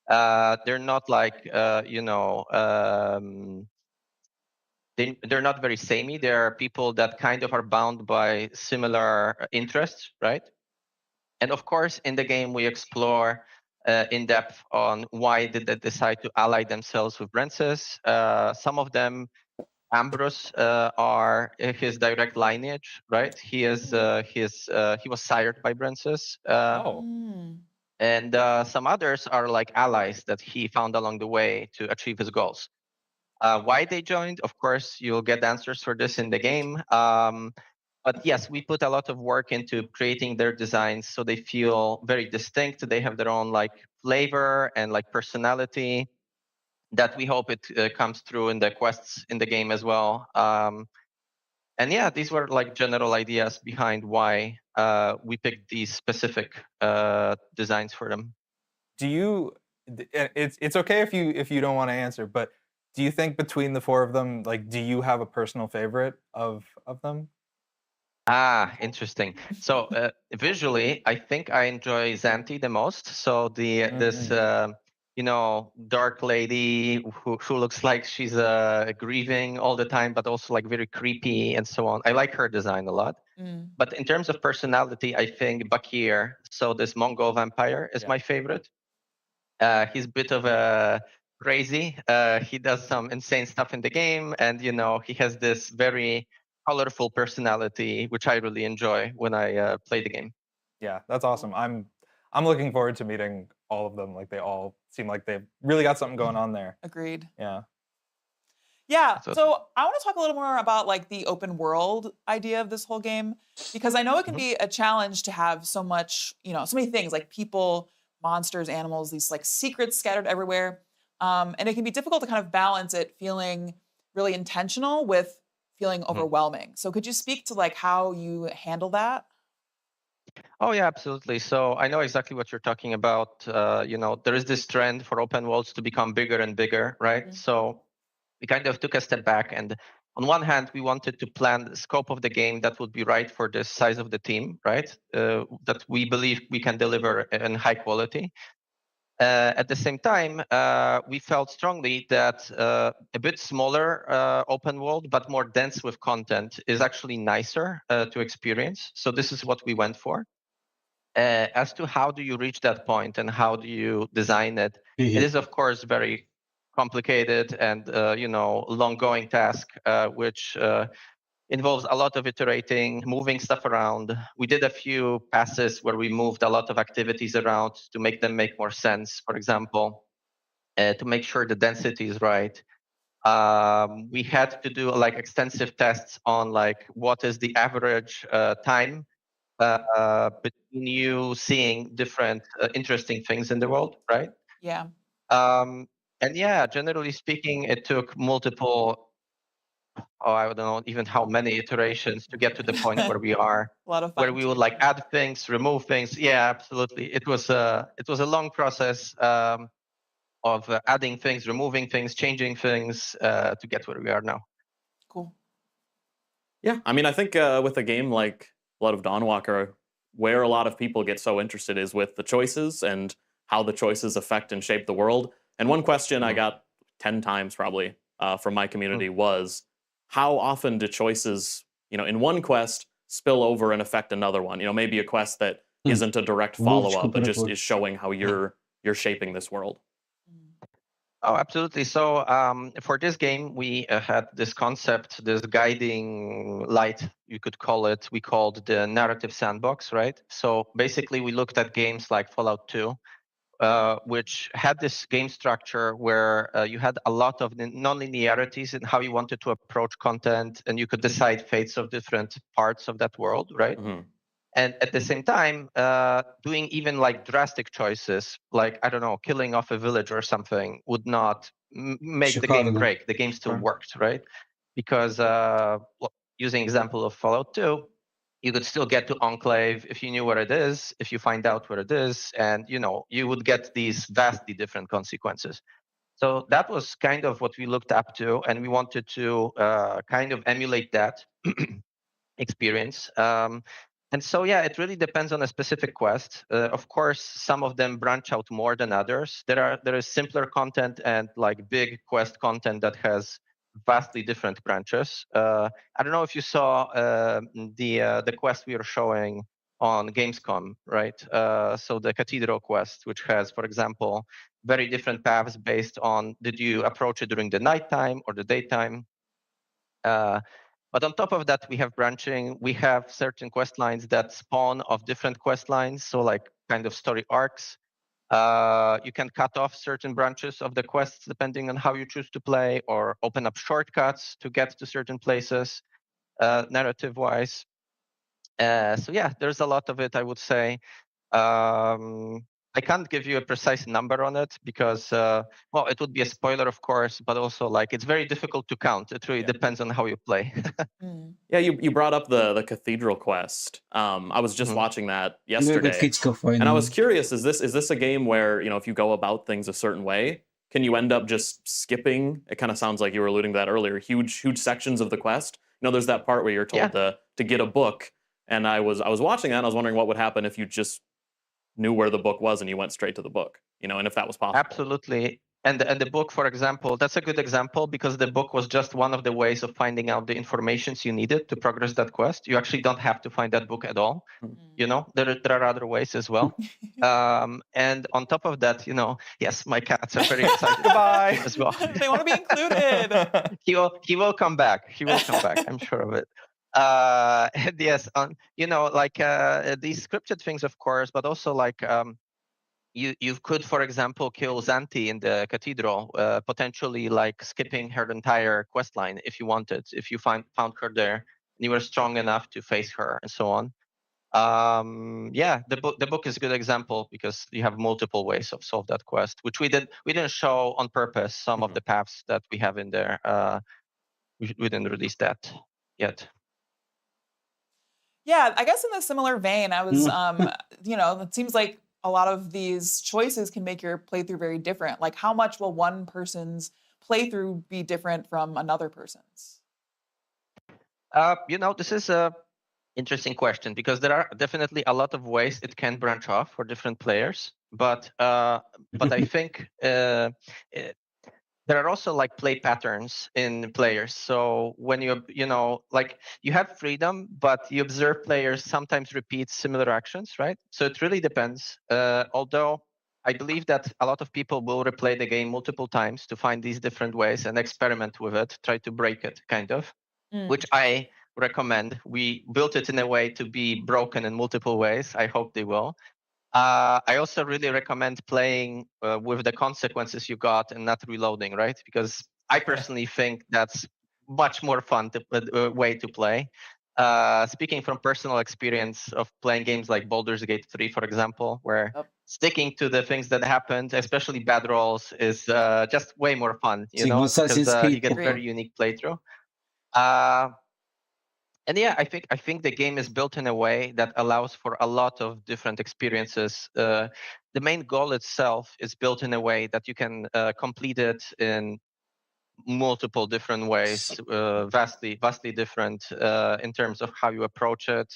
they're not like, you know, they're not very samey. They're people that kind of are bound by similar interests, right? And of course, in the game, we explore in depth on why did they decide to ally themselves with Brensis. Some of them, Ambrose, are his direct lineage, right? He is he was sired by Brensis. And some others are like allies that he found along the way to achieve his goals. Why they joined, of course, you'll get answers for this in the game. But yes, we put a lot of work into creating their designs so they feel very distinct. They have their own like flavor and like personality that we hope it comes through in the quests in the game as well. And yeah, these were like general ideas behind why we picked these specific designs for them. Do you? It's okay if you don't want to answer, but Do you think between the four of them, like, do you have a personal favorite of them? Ah, interesting. So visually, I think I enjoy Zanti the most. So this you know, dark lady who looks like she's grieving all the time, but also like very creepy and so on. I like her design a lot. But in terms of personality, I think Bakir, so this Mongol vampire, is my favorite. He's a bit of a crazy. He does some insane stuff in the game, and you know, he has this very colorful personality, which I really enjoy when I play the game. Yeah, that's awesome. I'm looking forward to meeting all of them. Like, they all seem like they've really got something going on there. Agreed. Yeah. Yeah, so I want to talk a little more about like the open world idea of this whole game, because I know it can be a challenge to have so much, you know, so many things like people, monsters, animals, these like secrets scattered everywhere. And it can be difficult to kind of balance it feeling really intentional with feeling overwhelming. So could you speak to like how you handle that? Oh yeah, absolutely. So I know exactly what you're talking about. You know, there is this trend for open worlds to become bigger and bigger, right? So we kind of took a step back, and on one hand, we wanted to plan the scope of the game that would be right for the size of the team, right? That we believe we can deliver in high quality. At the same time, we felt strongly that a bit smaller open world, but more dense with content, is actually nicer to experience. So this is what we went for. As to how do you reach that point and how do you design it, it is of course very complicated and you know, long-going task, which involves a lot of iterating, moving stuff around. We did a few passes where we moved a lot of activities around to make them make more sense. For example, to make sure the density is right. We had to do like extensive tests on like what is the average time between you seeing different interesting things in the world, right? Yeah. And yeah, generally speaking, it took multiple, I don't know even how many iterations to get to the point where we are, A lot of where we would like add things, remove things. Yeah, absolutely. It was a long process of adding things, removing things, changing things to get where we are now. Cool. Yeah, I mean, I think with a game like Blood of Dawnwalker, where a lot of people get so interested is with the choices and how the choices affect and shape the world. And one question I got 10 times probably from my community was, how often do choices, you know, in one quest spill over and affect another one? You know, maybe a quest that isn't a direct follow-up, but just is showing how you're shaping this world. Oh, absolutely. So for this game, we had this concept, this guiding light, you could call it. We called the narrative sandbox, right? So basically, we looked at games like Fallout 2, which had this game structure where you had a lot of non-linearities in how you wanted to approach content, and you could decide fates of different parts of that world, right? And at the same time, doing even like drastic choices, like, I don't know, killing off a village or something would not make the game break. The game still worked, right? Because using example of Fallout 2, you could still get to Enclave if you knew where it is, if you find out where it is, and you know, you would get these vastly different consequences. So that was kind of what we looked up to, and we wanted to kind of emulate that experience. And so, yeah, it really depends on a specific quest. Of course, some of them branch out more than others. There is simpler content and like big quest content that has vastly different branches. I don't know if you saw the quest we were showing on Gamescom, right? So the Cathedral quest, which has, for example, very different paths based on did you approach it during the nighttime or the daytime. But on top of that, we have branching. We have certain quest lines that spawn off different quest lines, so like kind of story arcs. You can cut off certain branches of the quests depending on how you choose to play, or open up shortcuts to get to certain places, narrative-wise. So yeah, there's a lot of it, I would say. I can't give you a precise number on it because, well, it would be a spoiler, of course, but also like it's very difficult to count. It really depends on how you play. Yeah, you brought up the Cathedral quest. I was just watching that yesterday, and I was curious: is this a game where, you know, if you go about things a certain way, can you end up just skipping? It kind of sounds like you were alluding to that earlier. Huge sections of the quest. You know, there's that part where you're told to get a book, and I was watching that, and I was wondering what would happen if you just knew where the book was and you went straight to the book. You know, and if that was possible. Absolutely. And the book, for example, that's a good example because the book was just one of the ways of finding out the informations you needed to progress that quest. You actually don't have to find that book at all. You know, there are other ways as well. And on top of that, you know, yes, my cats are very excited Goodbye. as well. They want to be included. He will come back. He will come back. I'm sure of it. And yes, you know, like these scripted things, of course, but also like you could, for example, kill Xanthi in the cathedral, potentially like skipping her entire quest line if you wanted, if you found her there and you were strong enough to face her and so on. Yeah, the book is a good example because you have multiple ways of solve that quest, which we didn't show on purpose. Some of the paths that we have in there, we didn't release that yet. Yeah, I guess in a similar vein, I was, you know, it seems like a lot of these choices can make your playthrough very different. Like, how much will one person's playthrough be different from another person's? You know, this is a interesting question because there are definitely a lot of ways it can branch off for different players. But I think there are also like play patterns in players. So when you know, like you have freedom, but you observe players sometimes repeat similar actions, right? So it really depends. Although I believe that a lot of people will replay the game multiple times to find these different ways and experiment with it, try to break it, kind of, which I recommend. We built it in a way to be broken in multiple ways. I hope they will. I also really recommend playing with the consequences you got and not reloading, right? Because I personally think that's much more fun way to play. Speaking from personal experience of playing games like Baldur's Gate 3, for example, where sticking to the things that happened, especially bad rolls, is just way more fun, you know, because you get a very unique playthrough. And yeah, I think the game is built in a way that allows for a lot of different experiences. The main goal itself is built in a way that you can complete it in multiple different ways, vastly different in terms of how you approach it.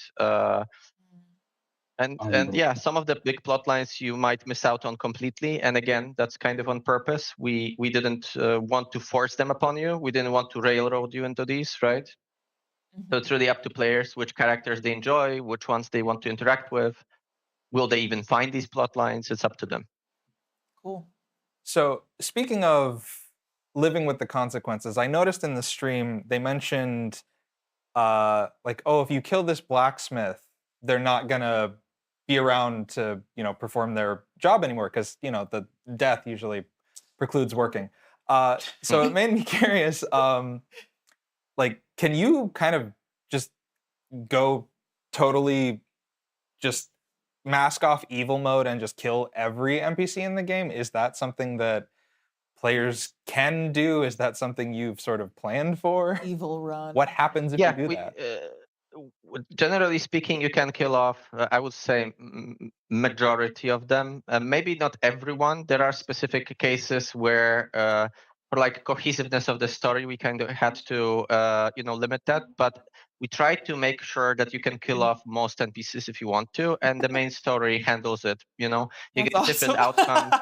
And yeah, some of the big plot lines you might miss out on completely. And again, that's kind of on purpose. We didn't want to force them upon you. We didn't want to railroad you into these, right? So it's really up to players which characters they enjoy, which ones they want to interact with. Will they even find these plot lines? It's up to them. Cool. So speaking of living with the consequences, I noticed in the stream they mentioned like, oh, if you kill this blacksmith, they're not gonna be around to, you know, perform their job anymore because, you know, the death usually precludes working. So it made me curious. Like, can you kind of just go totally just mask off evil mode and just kill every NPC in the game? Is that something that players can do? Is that something you've sort of planned for? Evil run. What happens if you do that? Generally speaking, you can kill off, I would say, majority of them. Maybe not everyone. There are specific cases where for like cohesiveness of the story, we kind of had to, you know, limit that. But we try to make sure that you can kill off most NPCs if you want to, and the main story handles it. You know, you get different outcomes.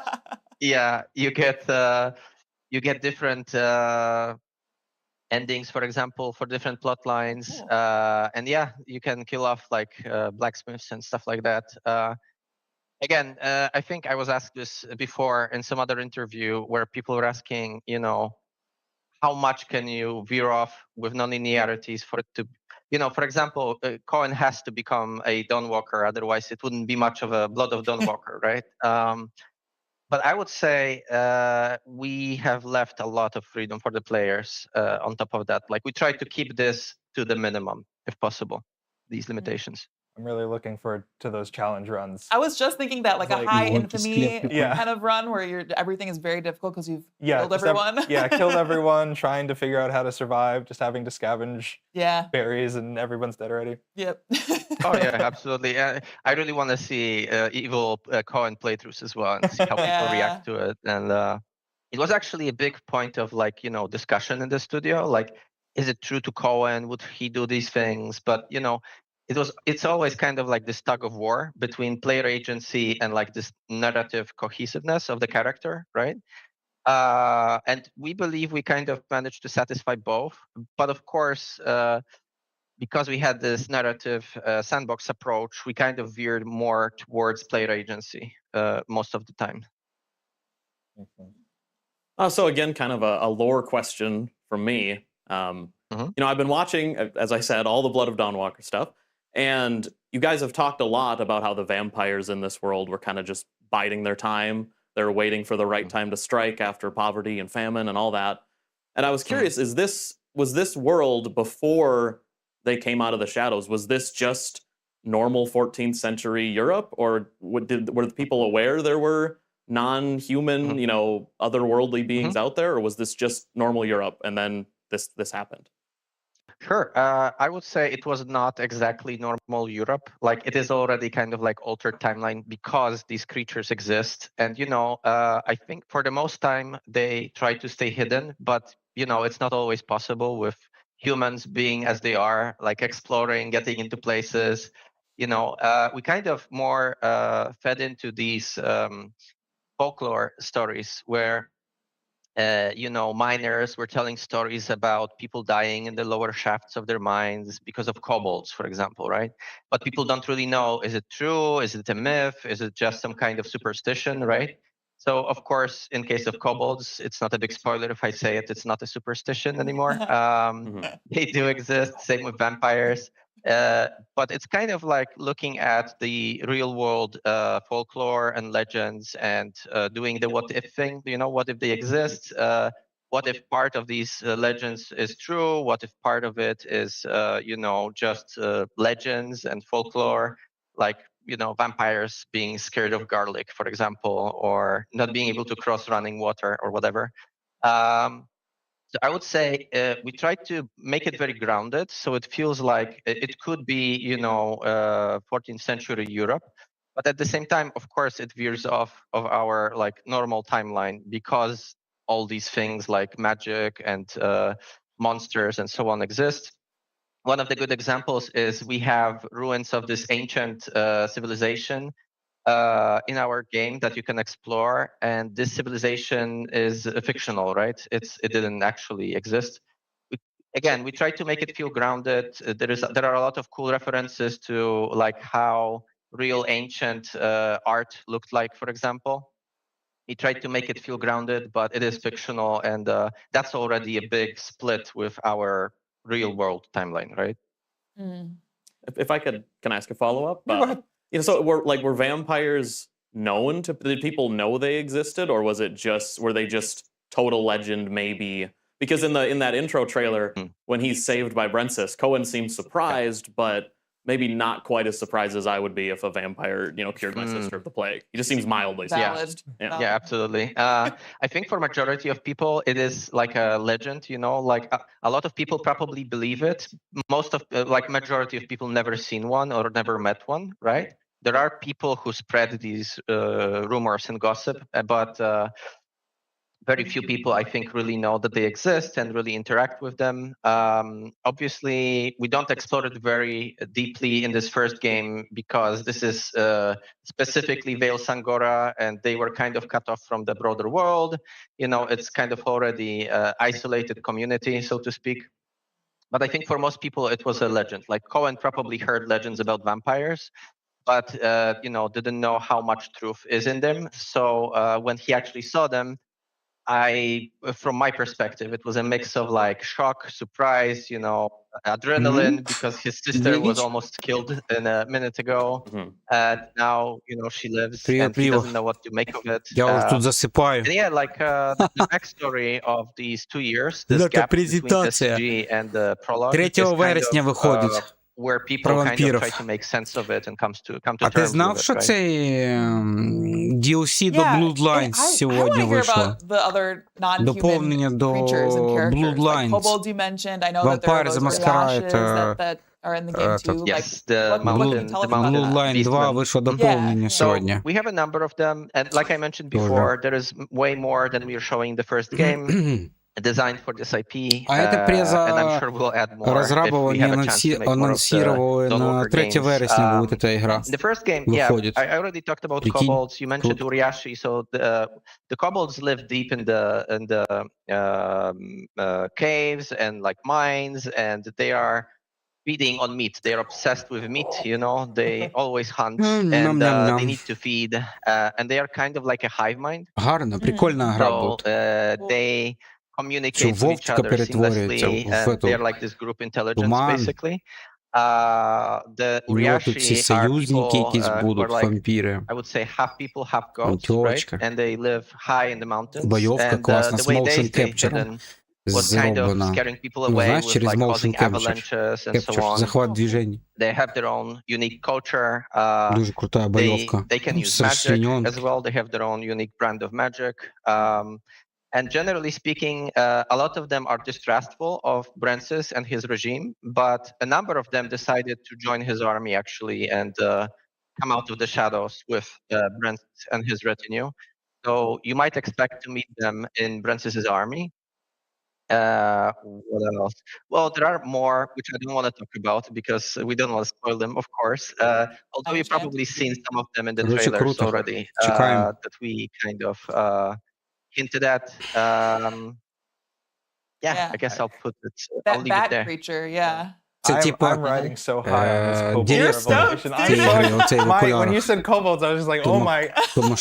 Yeah, you get different endings, for example, for different plot lines. And yeah, you can kill off like blacksmiths and stuff like that. Again, I think I was asked this before in some other interview where people were asking, you know, how much can you veer off with non-linearities for it to, you know, for example, Cohen has to become a Dawnwalker, otherwise it wouldn't be much of a Blood of Dawnwalker, right? But I would say we have left a lot of freedom for the players on top of that. Like we try to keep this to the minimum if possible, these limitations. I'm really looking forward to those challenge runs. I was just thinking that, like a high infamy Yeah. kind of run where everything is very difficult because you've Yeah, killed just everyone. killed everyone, trying to figure out how to survive, just having to scavenge berries and everyone's dead already. Yep. Oh yeah, absolutely. I really want to see evil Cohen playthroughs as well and see how people react to it. And it was actually a big point of like, discussion in the studio. Like, is it true to Cohen? Would he do these things? But, it's always kind of like this tug of war between player agency and like this narrative cohesiveness of the character, right? And we believe we kind of managed to satisfy both. But of course, because we had this narrative sandbox approach, we kind of veered more towards player agency most of the time. So again, kind of a lore question from me. I've been watching, as I said, all the Blood of Dawnwalker stuff, and you guys have talked a lot about how the vampires in this world were kind of just biding their time. They're waiting for the right time to strike after poverty and famine and all that. And I was curious, was this world before they came out of the shadows? Was this just normal 14th century Europe, or were the people aware there were non-human, otherworldly beings out there, or was this just normal Europe and then this happened? Sure. I would say it was not exactly normal Europe. Like, it is already kind of like altered timeline because these creatures exist. And, I think for the most time they try to stay hidden, but, it's not always possible with humans being as they are, like exploring, getting into places. We kind of more fed into these folklore stories where miners were telling stories about people dying in the lower shafts of their mines because of kobolds, for example, right? But people don't really know, is it true? Is it a myth? Is it just some kind of superstition, right? So, of course, in case of kobolds, it's not a big spoiler if I say it, it's not a superstition anymore. They do exist, same with vampires. But it's kind of like looking at the real world folklore and legends and doing the what if thing. What if they exist? What if part of these legends is true? What if part of it is, just legends and folklore, like, vampires being scared of garlic, for example, or not being able to cross running water or whatever. So I would say we try to make it very grounded, so it feels like it could be, 14th century Europe, but at the same time, of course, it veers off of our like normal timeline because all these things like magic and monsters and so on exist. One of the good examples is we have ruins of this ancient civilization in our game that you can explore, and this civilization is fictional, right? It didn't actually exist. We try to make it feel grounded. There are a lot of cool references to like how real ancient art looked like, for example. We tried to make it feel grounded, but it is fictional, and that's already a big split with our real world timeline, right? If I can I ask a follow-up? So were vampires known to? Did people know they existed, or were they just total legend? Maybe because in that intro trailer, when he's saved by Brensis, Cohen seems surprised, but maybe not quite as surprised as I would be if a vampire, cured my sister of the plague. He just seems mildly surprised. Yeah, absolutely. I think for majority of people, it is like a legend. Like a lot of people probably believe it. Most of majority of people never seen one or never met one, right? There are people who spread these rumors and gossip, but very few people, I think, really know that they exist and really interact with them. Obviously, we don't explore it very deeply in this first game because this is specifically Vale Sangora, and they were kind of cut off from the broader world. It's kind of already isolated community, so to speak. But I think for most people, it was a legend. Like Cohen probably heard legends about vampires, but didn't know how much truth is in them. So when he actually saw them, from my perspective, it was a mix of like shock, surprise, adrenaline, because his sister was almost killed a minute ago. Now, she lives and he doesn't know what to make of it. Я тут засыпаю. And yeah, like the backstory of these 2 years, this gap between SG and the prologue, 3 вересня виходить. Where people kind of try to make sense of it and come to А ти знав, що цей DLC до Bloodlines сьогодні вийшло? Доповнення до Bloodlines. Vampires the Masquerade Or in the game too? Yes, like, what can you tell us about Blue that? Line 2 вийшло доповнення сьогодні. We have a number of them, and like I mentioned before, there is way more than we are showing in the first game. Designed for this IP, and I'm sure we'll add more if we have a chance to make more of the Dawnwalker games. The first game, I already talked about kobolds. You mentioned Uriashi, so the kobolds live deep in the caves and like mines, and they are feeding on meat. They're obsessed with meat, you know. They always hunt, and they need to feed, and they are kind of like a hive mind. Гарно, прикольна гра So they communicate with each other seamlessly, and they're like this group intelligence, basically. The Uriashi are people who are like, I would say, half people, half goats, right? And they live high in the mountains. And the way they stay hidden was kind of scaring people away with like causing avalanches and so on. They have their own unique culture. They can use magic as well. They have their own unique brand of magic. And generally speaking, a lot of them are distrustful of Brancis and his regime, but a number of them decided to join his army actually and come out of the shadows with Brancis and his retinue. So you might expect to meet them in Brancis's army. What else? Well, there are more which I don't want to talk about because we don't want to spoil them, of course. Although you've probably seen some of them in the trailers already that we kind of hinted at. I guess I'll put it. That I'll leave bat it there. creature, yeah. I'm riding so high on this kobold revelation. When you said kobolds, I was just like, oh my!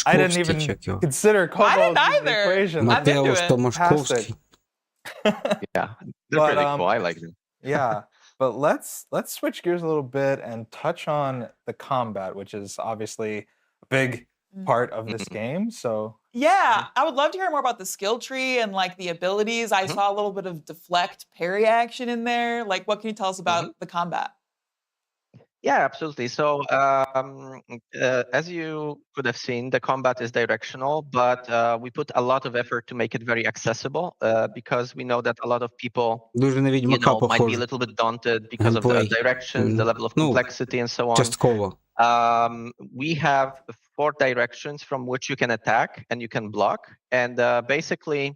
I didn't even consider kobolds in the equation. Томашковський. Yeah, they're pretty cool. I like them. Yeah, but let's switch gears a little bit and touch on the combat, which is obviously a big part of this game. So yeah, I would love to hear more about the skill tree and like the abilities. I saw a little bit of deflect parry action in there. Like, what can you tell us about the combat? Yeah, absolutely. So as you could have seen, the combat is directional, but we put a lot of effort to make it very accessible because we know that a lot of people might be a little bit daunted because of the directions, the level of complexity, and so on. We have 4 directions from which you can attack and you can block. And basically,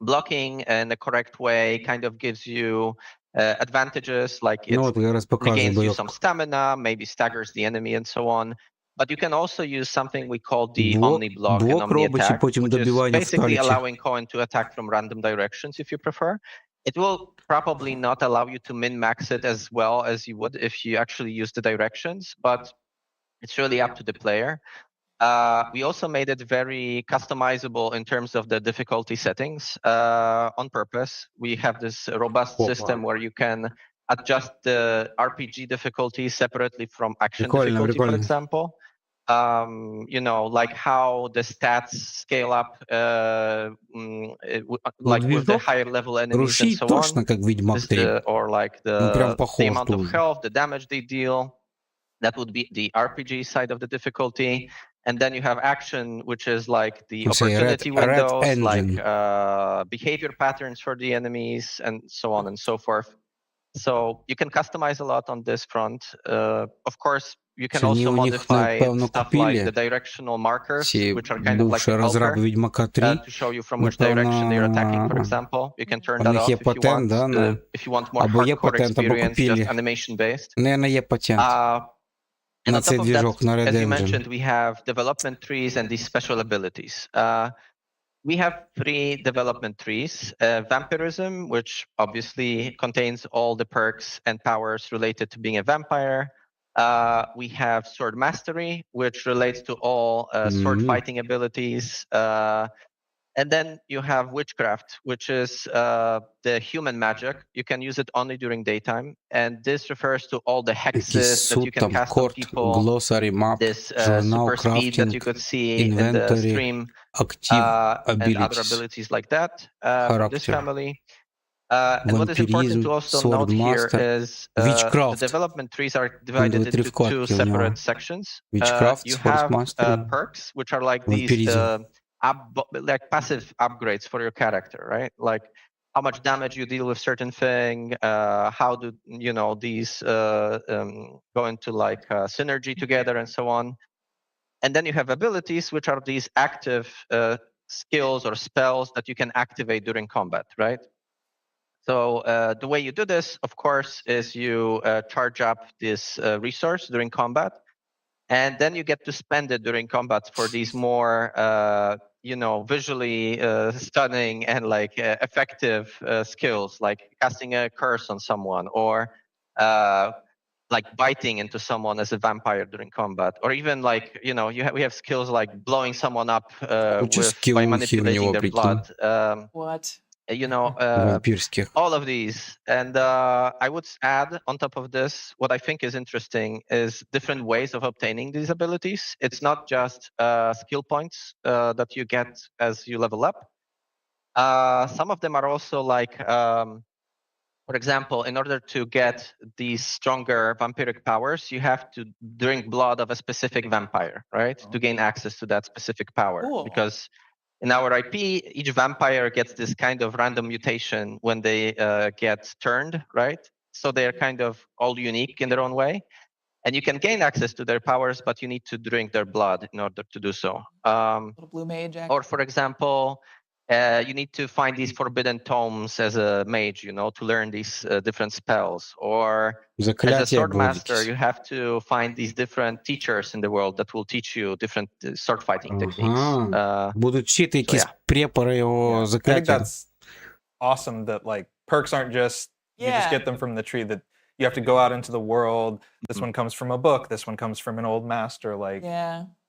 blocking in the correct way kind of gives you advantages, like it regains you some stamina, maybe staggers the enemy, and so on. But you can also use something we call the Omni Block and Omni Attack, which is basically allowing Cohen to attack from random directions if you prefer. It will probably not allow you to min-max it as well as you would if you actually use the directions, but it's really up to the player. We also made it very customizable in terms of the difficulty settings on purpose. We have this robust system where you can adjust the RPG difficulty separately from action difficulty, for example. Like how the stats scale up, like with the higher level enemies and so on. Or like the amount of health, the damage they deal. That would be the RPG side of the difficulty. And then you have action, which is like the opportunity windows, like behavior patterns for the enemies, and so on and so forth. So you can customize a lot on this front. Of course, you can also modify stuff like the directional markers, which are kind of like a helper, to show you from which direction they're attacking, for example. You can turn that off if you want more hardcore experience, just animation-based. And on top of that, as you mentioned, we have development trees and these special abilities. We have 3 development trees. Vampirism, which obviously contains all the perks and powers related to being a vampire. We have Sword Mastery, which relates to all sword fighting abilities. And then you have Witchcraft, which is the human magic. You can use it only during daytime. And this refers to all the hexes that you can cast on people. This super speed that you could see in the stream. And other abilities like that from this family. And what is important to also note here is the development trees are divided into 2 separate sections. You have perks, which are like these like passive upgrades for your character, right? Like how much damage you deal with certain thing, how do these go into like synergy together and so on. And then you have abilities, which are these active skills or spells that you can activate during combat, right? So the way you do this, of course, is you charge up this resource during combat, and then you get to spend it during combat for these more, visually stunning and like effective skills, like casting a curse on someone, or like biting into someone as a vampire during combat, or even like we have skills like blowing someone up by manipulating their blood. What? All of these. And I would add on top of this, what I think is interesting is different ways of obtaining these abilities. It's not just skill points that you get as you level up. Some of them are also like, for example, in order to get these stronger vampiric powers, you have to drink blood of a specific vampire, right? To gain access to that specific power. Cool. Because in our IP, each vampire gets this kind of random mutation when they get turned, right? So they're kind of all unique in their own way. And you can gain access to their powers, but you need to drink their blood in order to do so. Little blue mage. Or for example, you need to find these forbidden tomes as a mage, to learn these different spells. Or as a sword master, you have to find these different teachers in the world that will teach you different sword fighting techniques. Будуть вчити якісь препари його I think закляття. that's awesome that like perks aren't just you just get them from the tree, that you have to go out into the world. This one comes from a book, this one comes from an old master, like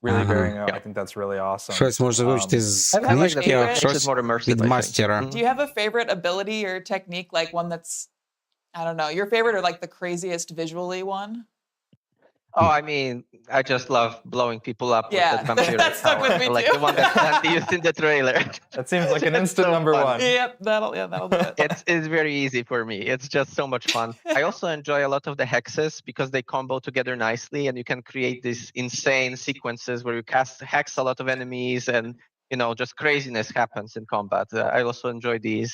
really varying out. I think that's really awesome. Щось може вивчити з книжки, а щось від мастера. Do you have a favorite ability or technique, like one that's, I don't know, your favorite or like the craziest visually one? Oh, I mean, I just love blowing people up with that vampire that stuck power. with me Like too. the one that used in the trailer. That seems like an instant number one. Yep, that'll do it. It's very easy for me. It's just so much fun. I also enjoy a lot of the hexes because they combo together nicely, and you can create these insane sequences where you cast hex a lot of enemies, and just craziness happens in combat. I also enjoy these.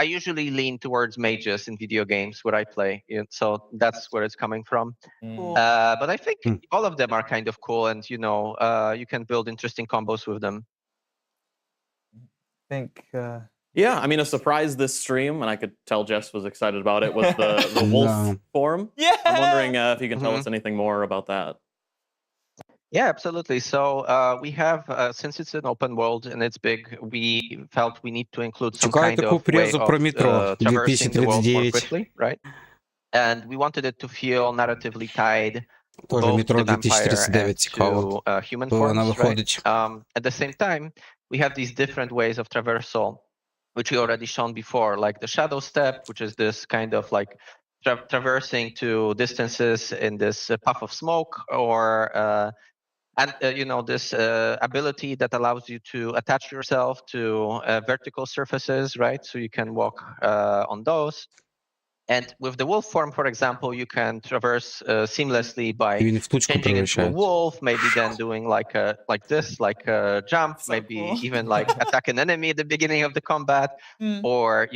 I usually lean towards mages in video games where I play, so that's where it's coming from. Cool. But I think all of them are kind of cool, and you can build interesting combos with them. I think. Yeah, I mean, a surprise this stream, and I could tell Jess was excited about it, was the wolf form. Yeah. I'm wondering if you can tell us anything more about that. Yeah, absolutely. So we have, since it's an open world and it's big, we felt we need to include some kind of way of traversing the world more quickly, right? And we wanted it to feel narratively tied both to vampire and to human forms, right? At the same time, we have these different ways of traversal, which we already shown before, like the shadow step, which is this kind of like traversing to distances in this puff of smoke, or this ability that allows you to attach yourself to vertical surfaces, right? So you can walk on those. And with the wolf form, for example, you can traverse seamlessly by changing into a wolf, maybe then doing like a jump, maybe even like attack an enemy at the beginning of the combat, or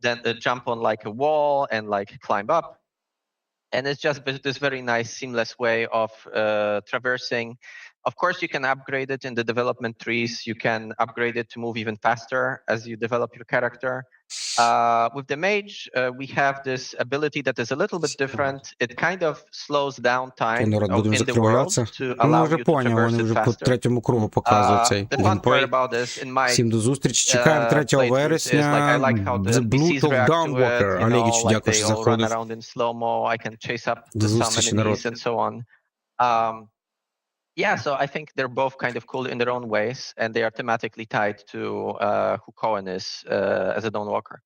then jump on like a wall and like climb up. And it's just this very nice, seamless way of traversing. Of course, you can upgrade it in the development trees. You can upgrade it to move even faster as you develop your character. With the mage, we have this ability that is a little bit different. It kind of slows down time in the world to allow you to traverse it faster. The fun part about this, in my Всім до зустрічі. Чекаємо 3 вересня. The Blood of Dawnwalker. Олегіч, дякую, що заходив. До зустрічі, народ. Yeah, so I think they're both kind of cool in their own ways, and they are thematically tied to who Cohen is as a Dawnwalker.